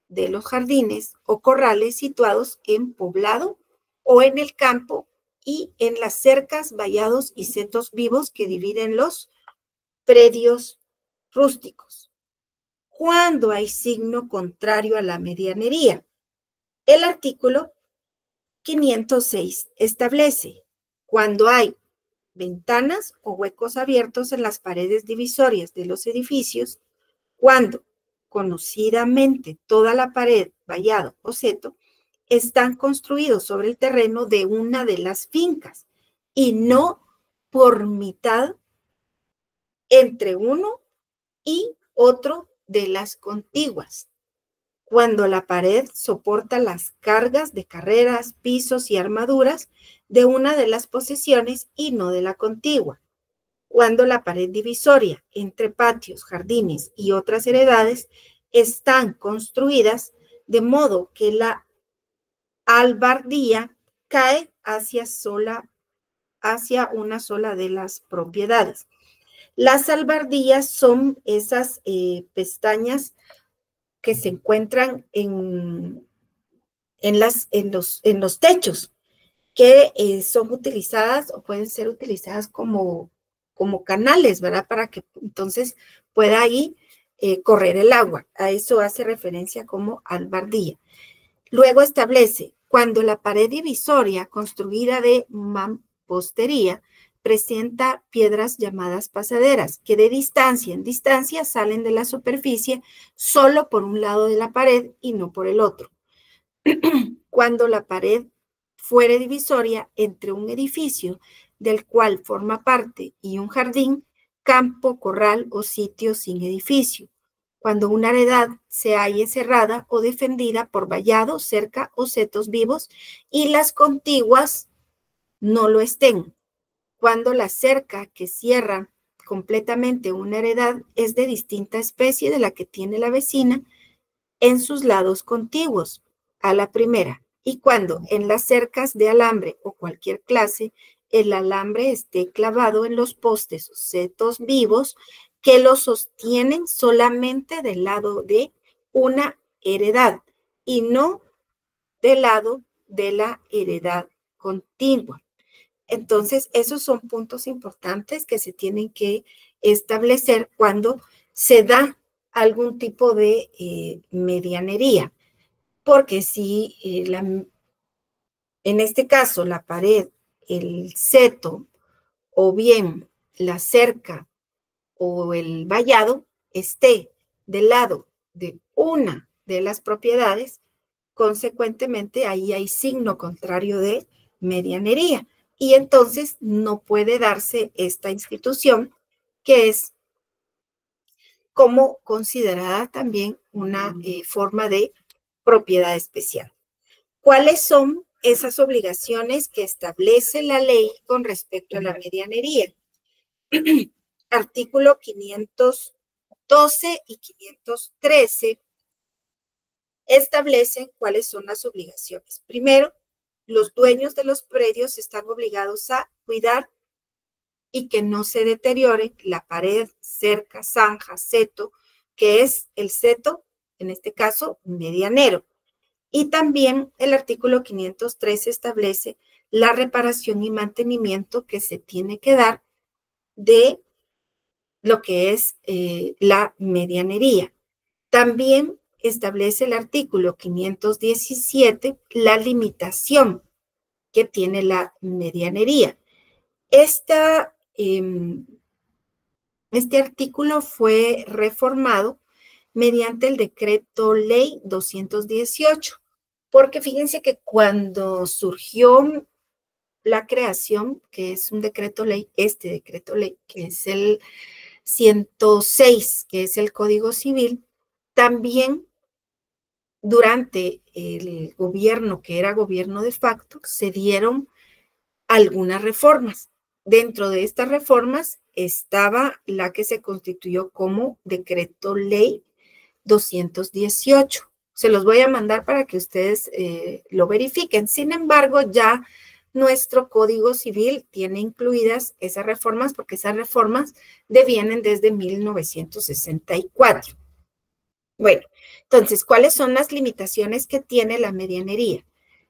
de los jardines o corrales situados en poblado o en el campo y en las cercas, vallados y setos vivos que dividen los predios rústicos. Cuando hay signo contrario a la medianería, el artículo 506 establece cuando hay ventanas o huecos abiertos en las paredes divisorias de los edificios, cuando conocidamente toda la pared, vallado o seto están construidos sobre el terreno de una de las fincas y no por mitad entre uno y otro de las contiguas. Cuando la pared soporta las cargas de carreras, pisos y armaduras de una de las posesiones y no de la contigua. Cuando la pared divisoria entre patios, jardines y otras heredades están construidas de modo que la albardía cae hacia una sola de las propiedades. Las albardías son esas pestañas que se encuentran en los techos, que son utilizadas o pueden ser utilizadas como canales, ¿verdad? Para que entonces pueda ahí correr el agua. A eso hace referencia como albardía. Luego establece, cuando la pared divisoria construida de mampostería presenta piedras llamadas pasaderas, que de distancia en distancia salen de la superficie solo por un lado de la pared y no por el otro. Cuando la pared fuere divisoria entre un edificio del cual forma parte y un jardín, campo, corral o sitio sin edificio. Cuando una heredad se halle cerrada o defendida por vallado, cerca o setos vivos y las contiguas no lo estén. Cuando la cerca que cierra completamente una heredad es de distinta especie de la que tiene la vecina en sus lados contiguos a la primera. Y cuando en las cercas de alambre o cualquier clase el alambre esté clavado en los postes o setos vivos que lo sostienen solamente del lado de una heredad y no del lado de la heredad contigua. Entonces, esos son puntos importantes que se tienen que establecer cuando se da algún tipo de medianería, porque si en este caso la pared, el seto o bien la cerca o el vallado esté del lado de una de las propiedades, consecuentemente ahí hay signo contrario de medianería y entonces no puede darse esta institución que es como considerada también una forma de propiedad especial. ¿Cuáles son esas obligaciones que establece la ley con respecto a la medianería? Artículo 512 y 513 establecen cuáles son las obligaciones. Primero, los dueños de los predios están obligados a cuidar y que no se deteriore la pared, cerca, zanja, seto, que es el seto, en este caso, medianero. Y también el artículo 513 establece la reparación y mantenimiento que se tiene que dar de lo que es la medianería. También establece el artículo 517 la limitación que tiene la medianería. Este artículo fue reformado mediante el decreto ley 218, porque fíjense que cuando surgió la creación, que es un decreto ley, este decreto ley, que es el 106, que es el Código Civil, también durante el gobierno, que era gobierno de facto, se dieron algunas reformas. Dentro de estas reformas estaba la que se constituyó como decreto ley 218. Se los voy a mandar para que ustedes lo verifiquen. Sin embargo, ya nuestro Código Civil tiene incluidas esas reformas porque esas reformas devienen desde 1964. Bueno, entonces, ¿cuáles son las limitaciones que tiene la medianería?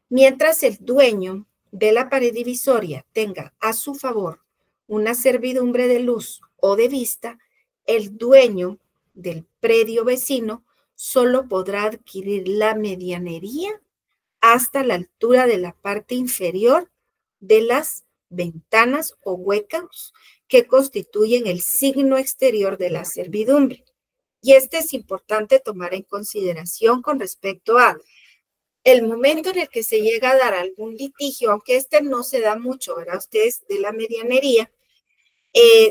Mientras el dueño de la pared divisoria tenga a su favor una servidumbre de luz o de vista, el dueño del predio vecino solo podrá adquirir la medianería hasta la altura de la parte inferior de las ventanas o huecos que constituyen el signo exterior de la servidumbre. Y es importante tomar en consideración con respecto a el momento en el que se llega a dar algún litigio, aunque no se da mucho, ¿verdad? Ustedes de la medianería,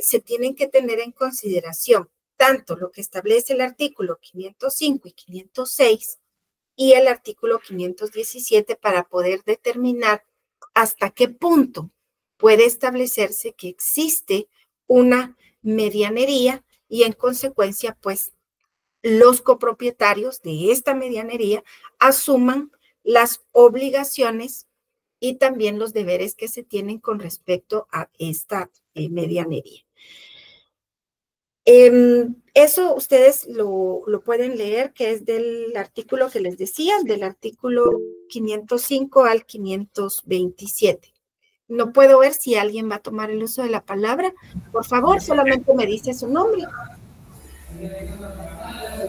se tienen que tener en consideración tanto lo que establece el artículo 505 y 506 y el artículo 517 para poder determinar hasta qué punto puede establecerse que existe una medianería y en consecuencia, pues, los copropietarios de esta medianería asuman las obligaciones y también los deberes que se tienen con respecto a esta medianería. Eso ustedes lo pueden leer, que es del artículo que les decía, del artículo 505 al 527. No puedo ver si alguien va a tomar el uso de la palabra. Por favor, solamente me dice su nombre.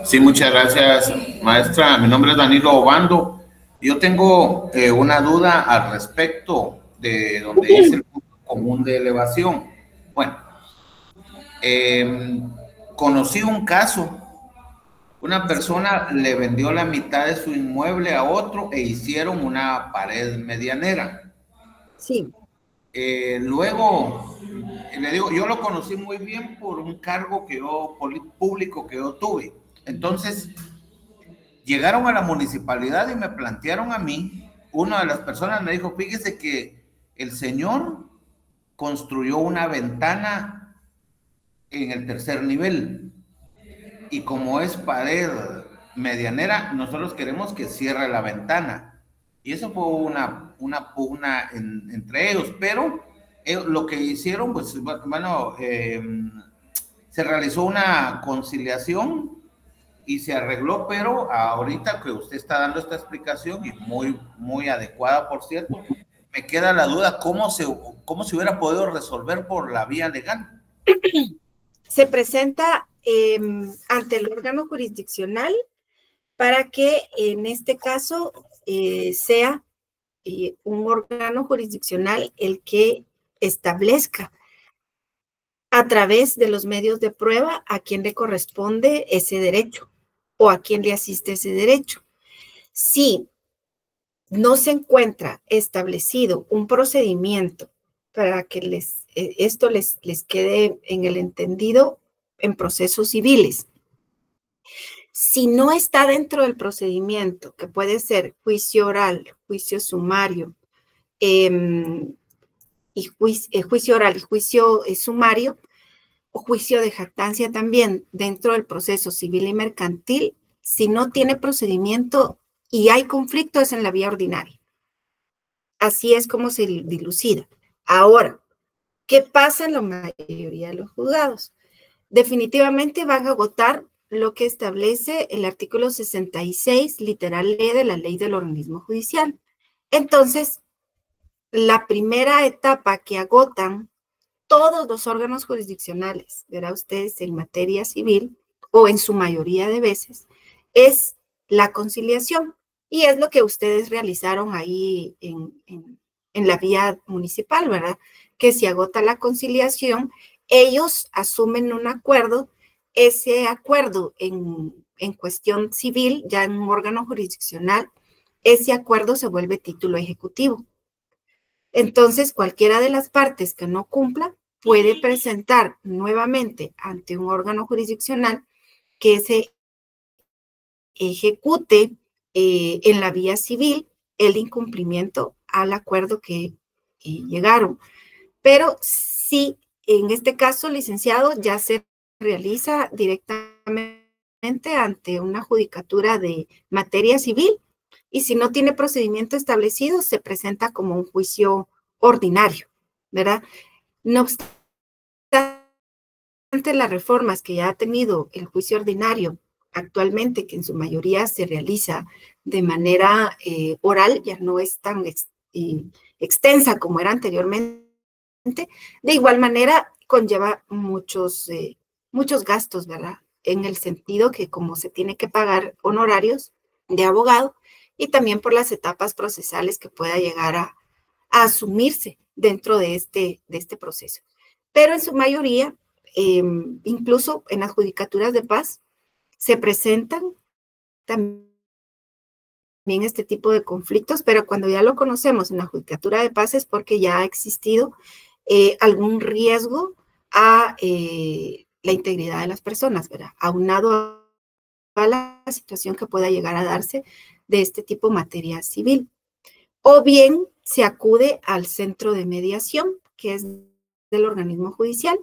Sí, muchas gracias, maestra. Mi nombre es Danilo Obando. Yo tengo una duda al respecto de donde dice el punto común de elevación. Bueno, conocí un caso. Una persona le vendió la mitad de su inmueble a otro e hicieron una pared medianera. Sí. Luego, le digo, yo lo conocí muy bien por un cargo público que yo tuve. Entonces, llegaron a la municipalidad y me plantearon a mí, una de las personas me dijo, fíjese que el señor construyó una ventana en el tercer nivel y como es pared medianera, nosotros queremos que cierre la ventana. Y eso fue una pugna entre ellos, pero lo que hicieron, pues, bueno, se realizó una conciliación y se arregló, pero ahorita que usted está dando esta explicación, y muy adecuada, por cierto, me queda la duda, ¿cómo se hubiera podido resolver por la vía legal? Se presenta ante el órgano jurisdiccional para que en este caso sea un órgano jurisdiccional el que establezca a través de los medios de prueba a quién le corresponde ese derecho o a quién le asiste ese derecho. Si no se encuentra establecido un procedimiento para que esto les quede en el entendido en procesos civiles, si no está dentro del procedimiento, que puede ser juicio oral, juicio sumario, juicio oral y juicio sumario, o juicio de jactancia también dentro del proceso civil y mercantil, si no tiene procedimiento y hay conflicto, es en la vía ordinaria. Así es como se dilucida. Ahora, ¿qué pasa en la mayoría de los juzgados? Definitivamente van a agotar lo que establece el artículo 66, literal E de la ley del organismo judicial. Entonces, la primera etapa que agotan todos los órganos jurisdiccionales, verá ustedes, en materia civil, o en su mayoría de veces, es la conciliación. Y es lo que ustedes realizaron ahí en la vía municipal, ¿verdad? Que si agota la conciliación, ellos asumen un acuerdo, ese acuerdo en cuestión civil, ya en un órgano jurisdiccional, ese acuerdo se vuelve título ejecutivo. Entonces, cualquiera de las partes que no cumpla puede presentar nuevamente ante un órgano jurisdiccional que se ejecute en la vía civil el incumplimiento al acuerdo que llegaron. Pero sí, en este caso, licenciado, ya se realiza directamente ante una judicatura de materia civil y si no tiene procedimiento establecido, se presenta como un juicio ordinario, ¿verdad? No obstante, las reformas que ya ha tenido el juicio ordinario actualmente, que en su mayoría se realiza de manera oral, ya no es tan extensa como era anteriormente, de igual manera conlleva muchos gastos, ¿verdad? En el sentido que como se tiene que pagar honorarios de abogado y también por las etapas procesales que pueda llegar a asumirse dentro de este proceso. Pero en su mayoría, incluso en las judicaturas de paz, se presentan también este tipo de conflictos, pero cuando ya lo conocemos en la judicatura de paz es porque ya ha existido algún riesgo a la integridad de las personas, ¿verdad? Aunado a la situación que pueda llegar a darse de este tipo de materia civil. O bien se acude al centro de mediación, que es del organismo judicial,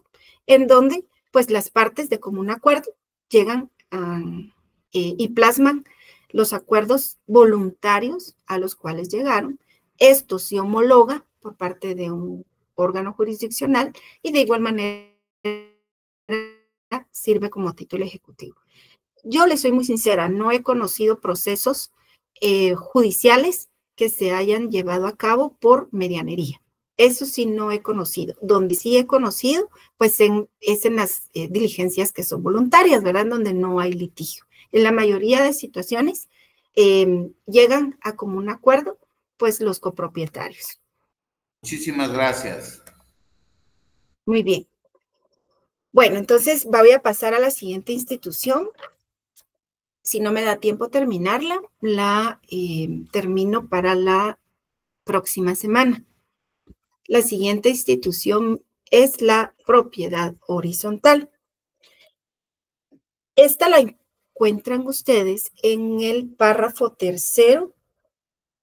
en donde pues las partes de común acuerdo llegan y plasman los acuerdos voluntarios a los cuales llegaron. Esto se homologa por parte de un órgano jurisdiccional y de igual manera sirve como título ejecutivo. Yo les soy muy sincera, no he conocido procesos judiciales que se hayan llevado a cabo por medianería. Eso sí no he conocido. Donde sí he conocido, pues es en las diligencias que son voluntarias, ¿verdad? Donde no hay litigio. En la mayoría de situaciones llegan a común acuerdo, pues los copropietarios. Muchísimas gracias. Muy bien. Bueno, entonces voy a pasar a la siguiente institución. Si no me da tiempo terminarla, la termino para la próxima semana. La siguiente institución es la propiedad horizontal. Esta la encuentran ustedes en el párrafo tercero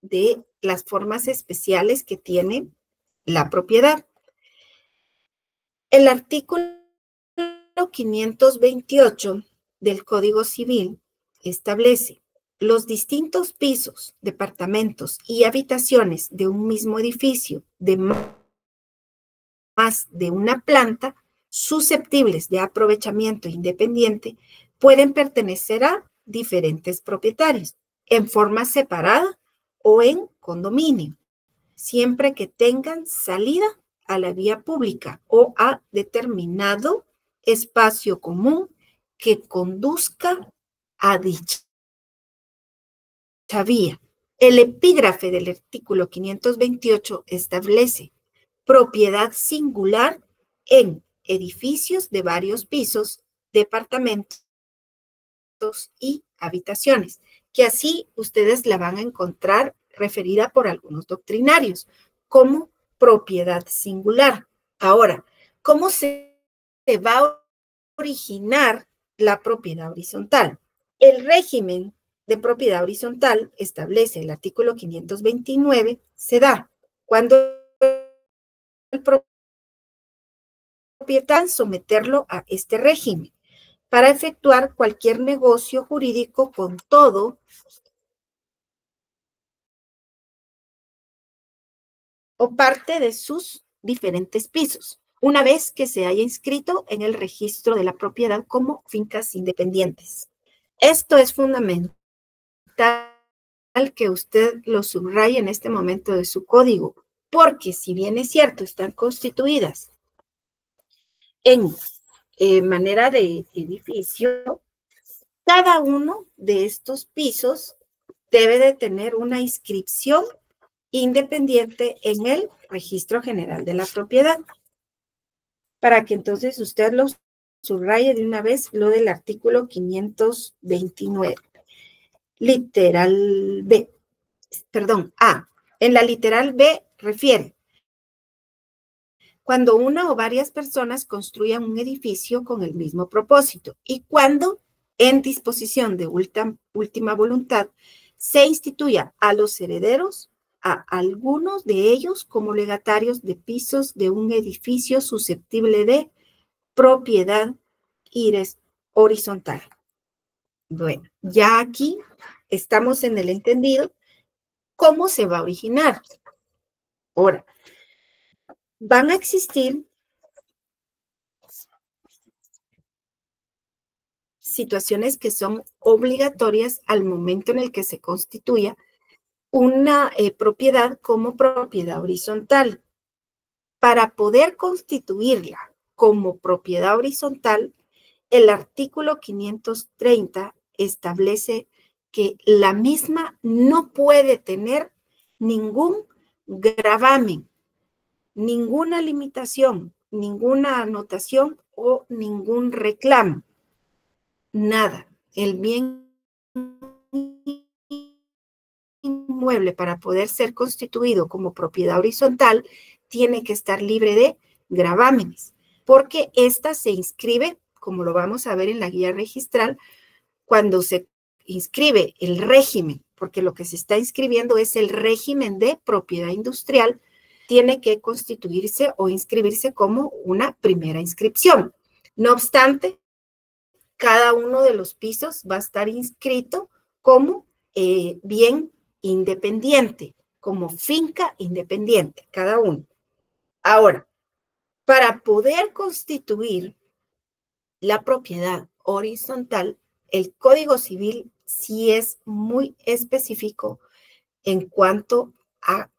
de las formas especiales que tiene la propiedad. El artículo 528 del Código Civil establece los distintos pisos, departamentos y habitaciones de un mismo edificio de más de una planta susceptibles de aprovechamiento independiente pueden pertenecer a diferentes propietarios en forma separada o en condominio, siempre que tengan salida a la vía pública o a determinado espacio común que conduzca a dicha vía. El epígrafe del artículo 528 establece propiedad singular en edificios de varios pisos, departamentos y habitaciones, que así ustedes la van a encontrar referida por algunos doctrinarios como propiedad singular. Ahora, ¿cómo se va a originar la propiedad horizontal? El régimen de propiedad horizontal establece el artículo 529, se da cuando el propietario someterlo a este régimen para efectuar cualquier negocio jurídico con todo o parte de sus diferentes pisos, una vez que se haya inscrito en el registro de la propiedad como fincas independientes. Esto es fundamental que usted lo subraye en este momento de su código, porque si bien es cierto, están constituidas en manera de edificio, cada uno de estos pisos debe de tener una inscripción independiente en el Registro General de la Propiedad, para que entonces usted lo subraye de una vez lo del artículo 529. Literal B, perdón, A. En la literal B refiere cuando una o varias personas construyan un edificio con el mismo propósito y cuando en disposición de última voluntad se instituya a los herederos, a algunos de ellos como legatarios de pisos de un edificio susceptible de propiedad horizontal. Bueno, ya aquí estamos en el entendido cómo se va a originar. Ahora, van a existir situaciones que son obligatorias al momento en el que se constituya una propiedad como propiedad horizontal. Para poder constituirla como propiedad horizontal, el artículo 530 establece que la misma no puede tener ningún gravamen, ninguna limitación, ninguna anotación o ningún reclamo. Nada. El bien inmueble para poder ser constituido como propiedad horizontal tiene que estar libre de gravámenes, porque esta se inscribe, como lo vamos a ver en la guía registral, cuando se inscribe el régimen, porque lo que se está inscribiendo es el régimen de propiedad industrial, tiene que constituirse o inscribirse como una primera inscripción. No obstante, cada uno de los pisos va a estar inscrito como bien independiente, como finca independiente, cada uno. Ahora, para poder constituir la propiedad horizontal, el Código Civil sí es muy específico en cuanto a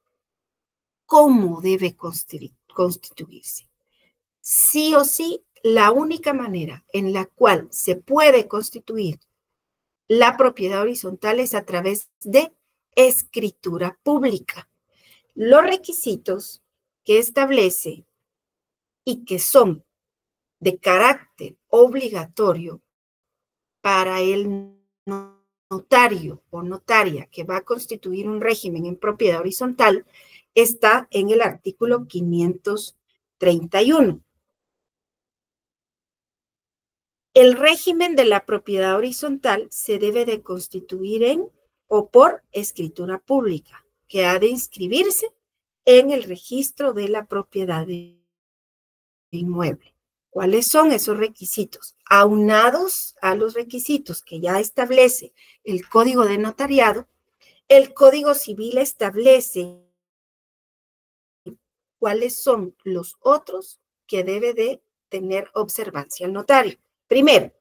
cómo debe constituirse. Sí o sí, la única manera en la cual se puede constituir la propiedad horizontal es a través de escritura pública. Los requisitos que establece y que son de carácter obligatorio para el notario o notaria que va a constituir un régimen en propiedad horizontal está en el artículo 531. El régimen de la propiedad horizontal se debe de constituir en o por escritura pública, que ha de inscribirse en el registro de la propiedad de inmueble. ¿Cuáles son esos requisitos? Aunados a los requisitos que ya establece el Código de Notariado, el Código Civil establece cuáles son los otros que debe de tener observancia el notario. Primero,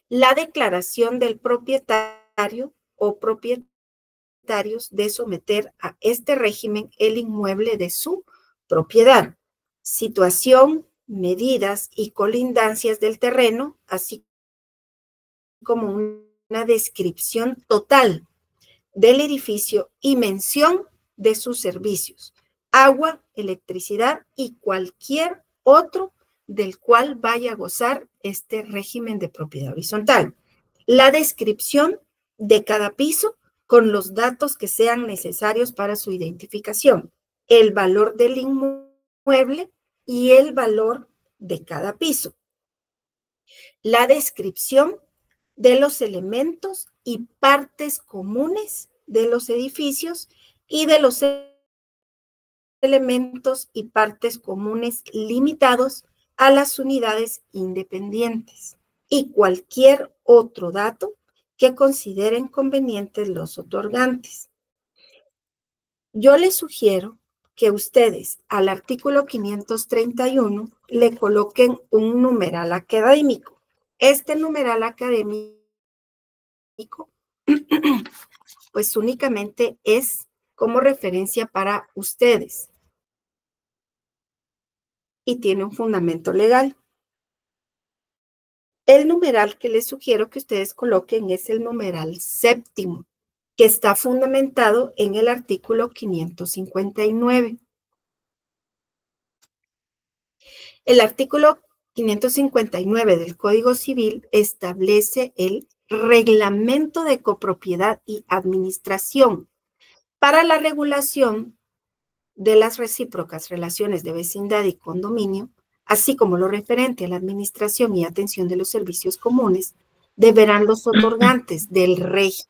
la declaración del propietario o propietarios de someter a este régimen el inmueble de su propiedad. Situación medidas y colindancias del terreno, así como una descripción total del edificio y mención de sus servicios, agua, electricidad y cualquier otro del cual vaya a gozar este régimen de propiedad horizontal. La descripción de cada piso con los datos que sean necesarios para su identificación, el valor del inmueble y el valor de cada piso. La descripción de los elementos y partes comunes de los edificios y de los elementos y partes comunes limitados a las unidades independientes y cualquier otro dato que consideren convenientes los otorgantes. Yo les sugiero que ustedes al artículo 531 le coloquen un numeral académico. Este numeral académico pues únicamente es como referencia para ustedes y tiene un fundamento legal. El numeral que les sugiero que ustedes coloquen es el numeral séptimo, que está fundamentado en el artículo 559. El artículo 559 del Código Civil establece el reglamento de copropiedad y administración para la regulación de las recíprocas relaciones de vecindad y condominio, así como lo referente a la administración y atención de los servicios comunes, deberán los otorgantes del régimen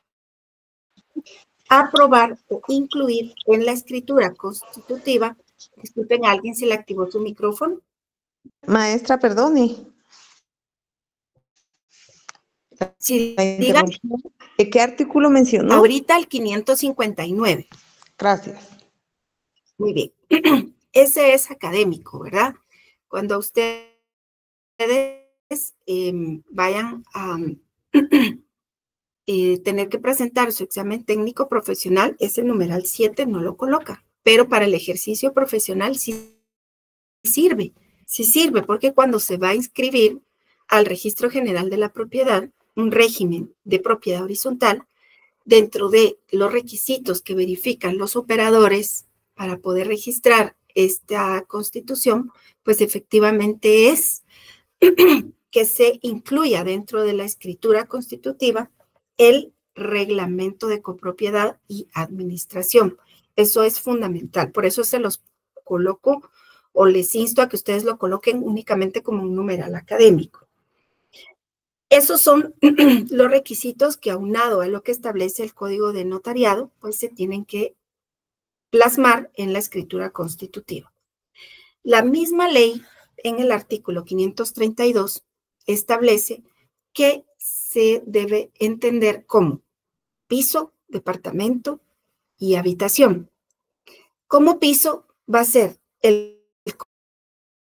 aprobar o incluir en la escritura constitutiva. Disculpen, ¿a alguien se le activó su micrófono? Maestra, perdone. Sí, diga. ¿Qué artículo mencionó? Ahorita el 559. Gracias. Muy bien. Ese es académico, ¿verdad? Cuando ustedes vayan a tener que presentar su examen técnico profesional, ese numeral 7 no lo coloca, pero para el ejercicio profesional sí sirve, porque cuando se va a inscribir al Registro General de la Propiedad, un régimen de propiedad horizontal, dentro de los requisitos que verifican los operadores para poder registrar esta constitución, pues efectivamente es que se incluya dentro de la escritura constitutiva el reglamento de copropiedad y administración. Eso es fundamental. Por eso se los coloco o les insto a que ustedes lo coloquen únicamente como un numeral académico. Esos son los requisitos que, aunado a lo que establece el Código de Notariado, pues se tienen que plasmar en la escritura constitutiva. La misma ley, en el artículo 532, establece que se debe entender como piso, departamento y habitación. Como piso va a ser el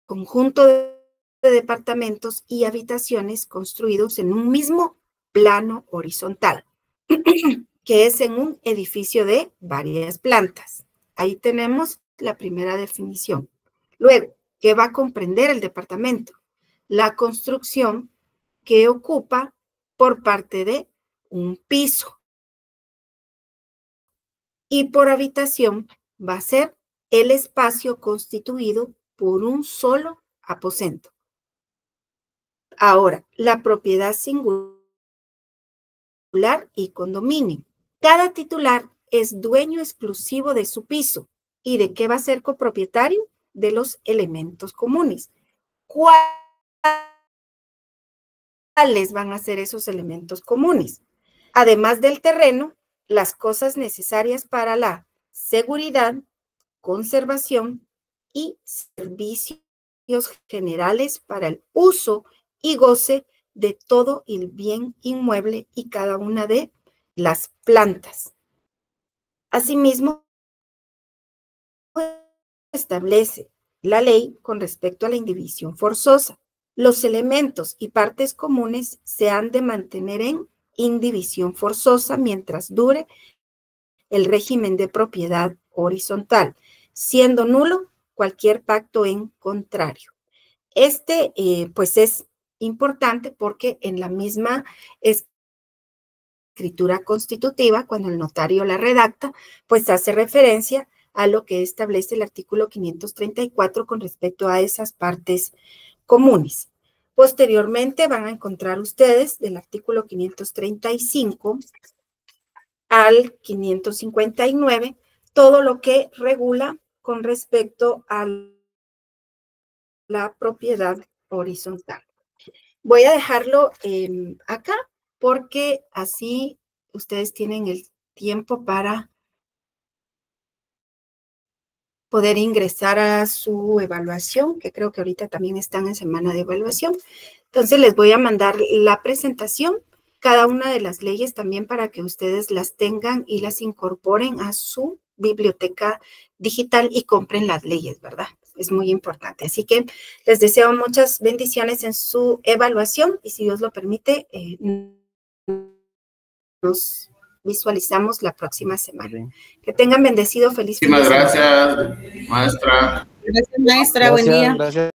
conjunto de departamentos y habitaciones construidos en un mismo plano horizontal, que es en un edificio de varias plantas. Ahí tenemos la primera definición. Luego, ¿qué va a comprender el departamento? La construcción que ocupa por parte de un piso. Y por habitación va a ser el espacio constituido por un solo aposento. Ahora, la propiedad singular y condominio. Cada titular es dueño exclusivo de su piso. ¿Y de qué va a ser copropietario? De los elementos comunes. ¿Cuáles van a ser esos elementos comunes? Además del terreno, las cosas necesarias para la seguridad, conservación y servicios generales para el uso y goce de todo el bien inmueble y cada una de las plantas. Asimismo, establece la ley con respecto a la indivisión forzosa. Los elementos y partes comunes se han de mantener en indivisión forzosa mientras dure el régimen de propiedad horizontal, siendo nulo cualquier pacto en contrario. pues es importante porque en la misma escritura constitutiva, cuando el notario la redacta, pues hace referencia a lo que establece el artículo 534 con respecto a esas partes comunes. Posteriormente van a encontrar ustedes del artículo 535 al 559 todo lo que regula con respecto a la propiedad horizontal. Voy a dejarlo acá porque así ustedes tienen el tiempo para poder ingresar a su evaluación, que creo que ahorita también están en semana de evaluación. Entonces les voy a mandar la presentación, cada una de las leyes también para que ustedes las tengan y las incorporen a su biblioteca digital y compren las leyes, ¿verdad? Es muy importante. Así que les deseo muchas bendiciones en su evaluación y si Dios lo permite, nos visualizamos la próxima semana. Que tengan bendecido, feliz fin de semana. Muchísimas gracias, maestra. Gracias, maestra. Buen día. Gracias.